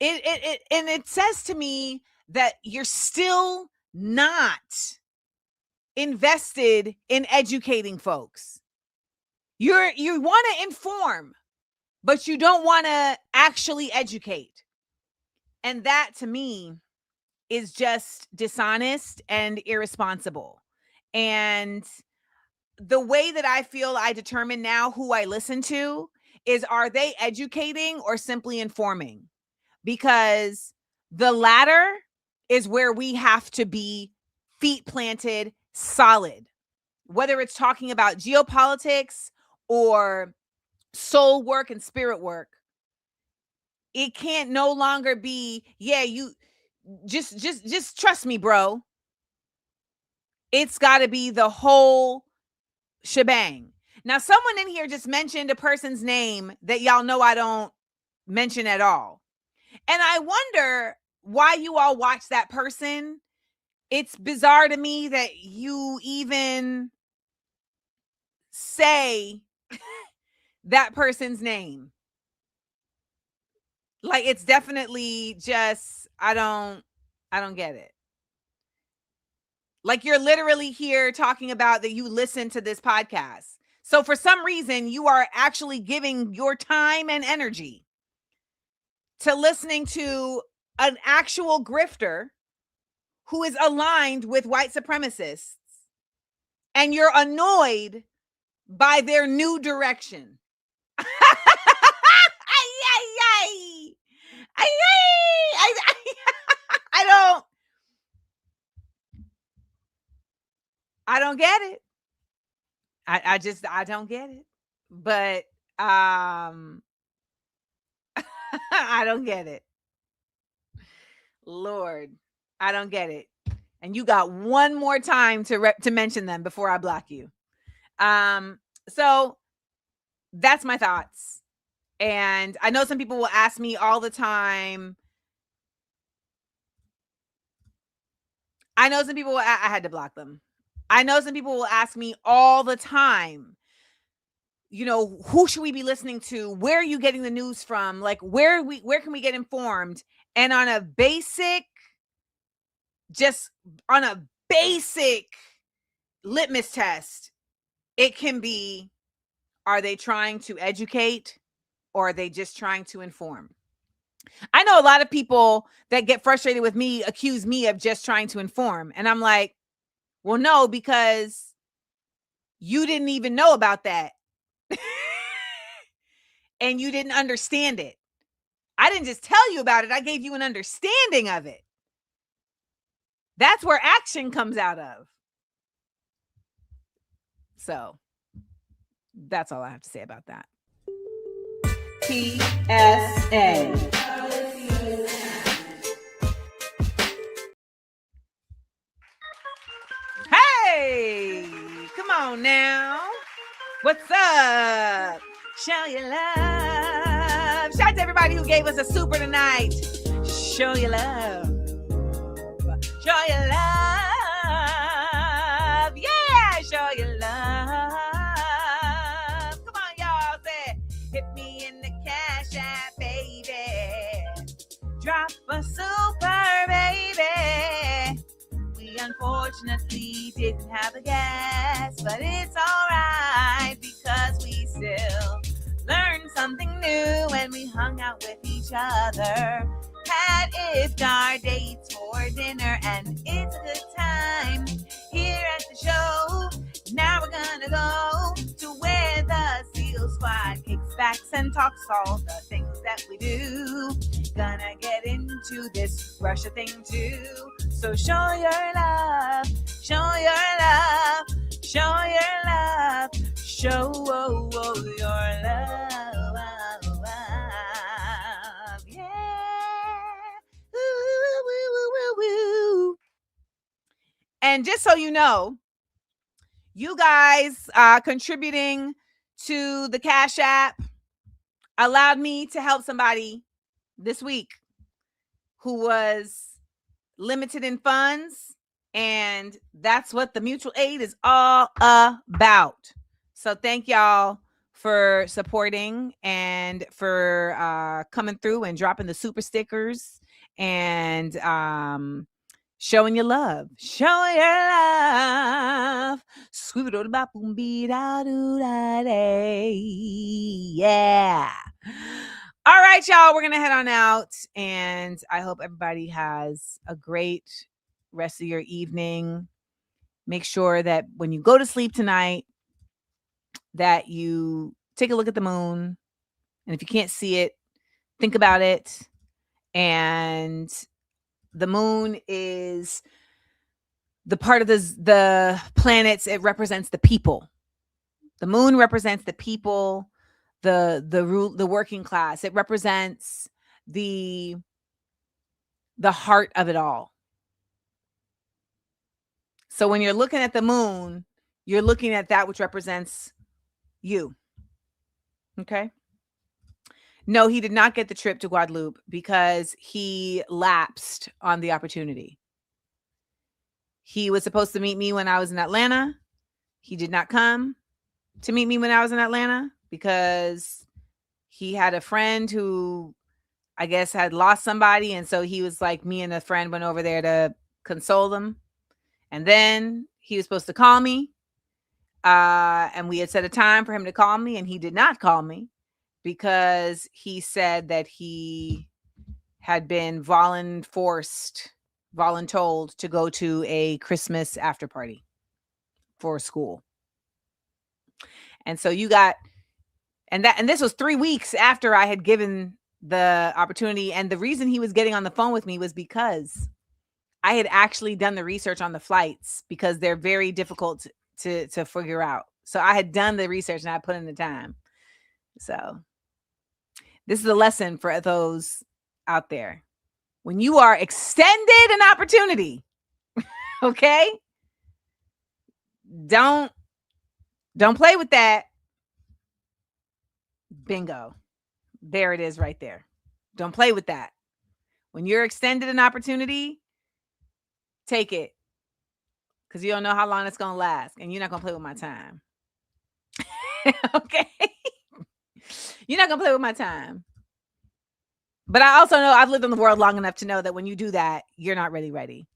It says to me that you're still not invested in educating folks. You want to inform, but you don't want to actually educate. And that to me is just dishonest and irresponsible. And the way that I feel I determine now who I listen to is, are they educating or simply informing? Because the latter is where we have to be feet planted, solid. Whether it's talking about geopolitics or soul work and spirit work, it can't no longer be, yeah, you just trust me, bro. It's got to be the whole shebang. Now, someone in here just mentioned a person's name that y'all know I don't mention at all. And I wonder why you all watch that person. It's bizarre to me that you even say that person's name. Like, it's definitely just, I don't get it. Like, you're literally here talking about that you listen to this podcast. So for some reason, you are actually giving your time and energy to listening to an actual grifter who is aligned with white supremacists. and you're annoyed by their new direction. I don't get it. I don't get it. But I don't get it. Lord, I don't get it. And you got one more time to mention them before I block you. So that's my thoughts. And I know some people will ask me all the time. I know some people I had to block them. I know some people will ask me all the time, you know, who should we be listening to? Where are you getting the news from? Like, where can we get informed? And on a basic litmus test, it can be, are they trying to educate or are they just trying to inform? I know a lot of people that get frustrated with me accuse me of just trying to inform. And I'm like, well, no, because you didn't even know about that. And you didn't understand it. I didn't just tell you about it. I gave you an understanding of it. That's where action comes out of. So that's all I have to say about that. PSA. Hey, come on now. What's up? Show your love. Shout out to everybody who gave us a super tonight. Show your love. Show your love. Yeah, show your love. Come on, y'all. Say, hit me in the cash app, baby. Drop a super, baby. We unfortunately didn't have a gas, but it's all right because we still learned something new when we hung out with each other. Had iftar dates for dinner, and it's a good time here at the show. Now we're gonna go to where the SEAL Squad kicks back and talks all the things that we do. Gonna get into this Russia thing too. So show your love, show your love, show your love, show your love. And just so you know, you guys contributing to the Cash App allowed me to help somebody this week who was limited in funds. And that's what the mutual aid is all about. So thank y'all for supporting and for coming through and dropping the super stickers and showing your love. Show your love. Yeah. All right, y'all. We're going to head on out. And I hope everybody has a great rest of your evening. Make sure that when you go to sleep tonight, that you take a look at the moon. And if you can't see it, think about it. And the moon is the part of the planets. It represents the people. The moon represents the people, the working class. It represents the heart of it all. So when you're looking at the moon, you're looking at that which represents you. Okay? No, he did not get the trip to Guadeloupe because he lapsed on the opportunity. He was supposed to meet me when I was in Atlanta. He did not come to meet me when I was in Atlanta because he had a friend who I guess had lost somebody. And so he was like, me and a friend went over there to console them. And then he was supposed to call me. And we had set a time for him to call me, and he did not call me because he said that he had been voluntold to go to a Christmas after party for school. And so you got, and this was 3 weeks after I had given the opportunity. And the reason he was getting on the phone with me was because I had actually done the research on the flights, because they're very difficult to figure out. So I had done the research and I put in the time. So this is a lesson for those out there. When you are extended an opportunity, okay? Don't play with that. Bingo. There it is right there. Don't play with that. When you're extended an opportunity, take it. Because you don't know how long it's going to last. And you're not going to play with my time. Okay? You're not going to play with my time. But I also know I've lived in the world long enough to know that when you do that, you're not really ready.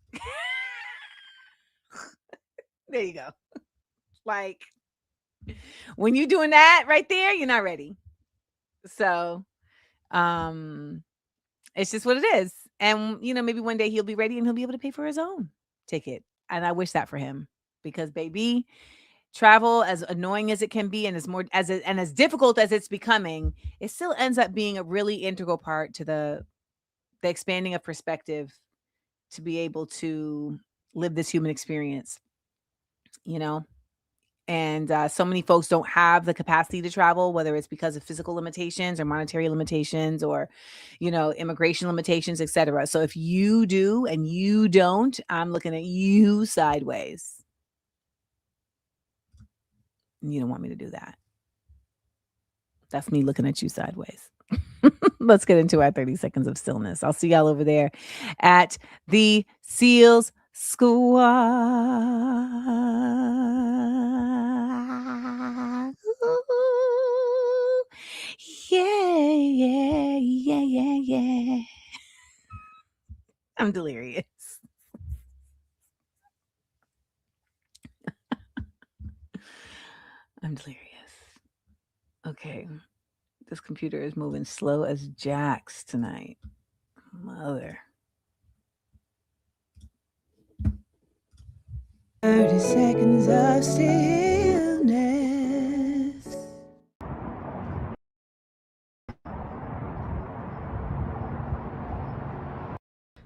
There you go. Like, when you're doing that right there, you're not ready. So, it's just what it is. And, maybe one day he'll be ready and he'll be able to pay for his own ticket. And I wish that for him, because baby, travel, as annoying as it can be, and as difficult as it's becoming, it still ends up being a really integral part to the expanding of perspective, to be able to live this human experience, And so many folks don't have the capacity to travel, whether it's because of physical limitations or monetary limitations or, immigration limitations, etc. So if you do and you don't, I'm looking at you sideways. You don't want me to do that. That's me looking at you sideways. Let's get into our 30 seconds of stillness. I'll see y'all over there at the SEALs Squad. Ooh, yeah. I'm delirious. I'm delirious. Okay. This computer is moving slow as jacks tonight. Mother. 30 seconds of stillness.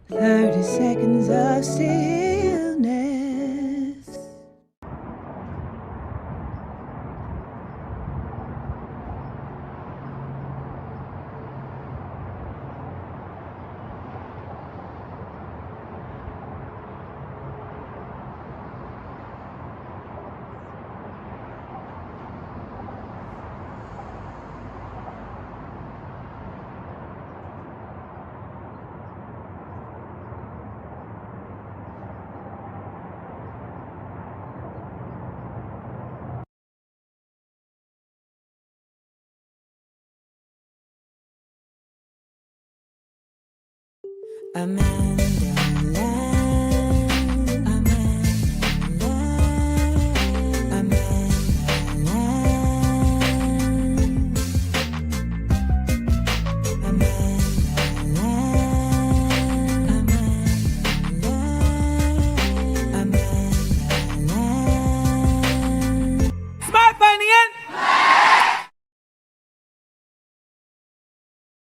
"30 seconds of stillness." A man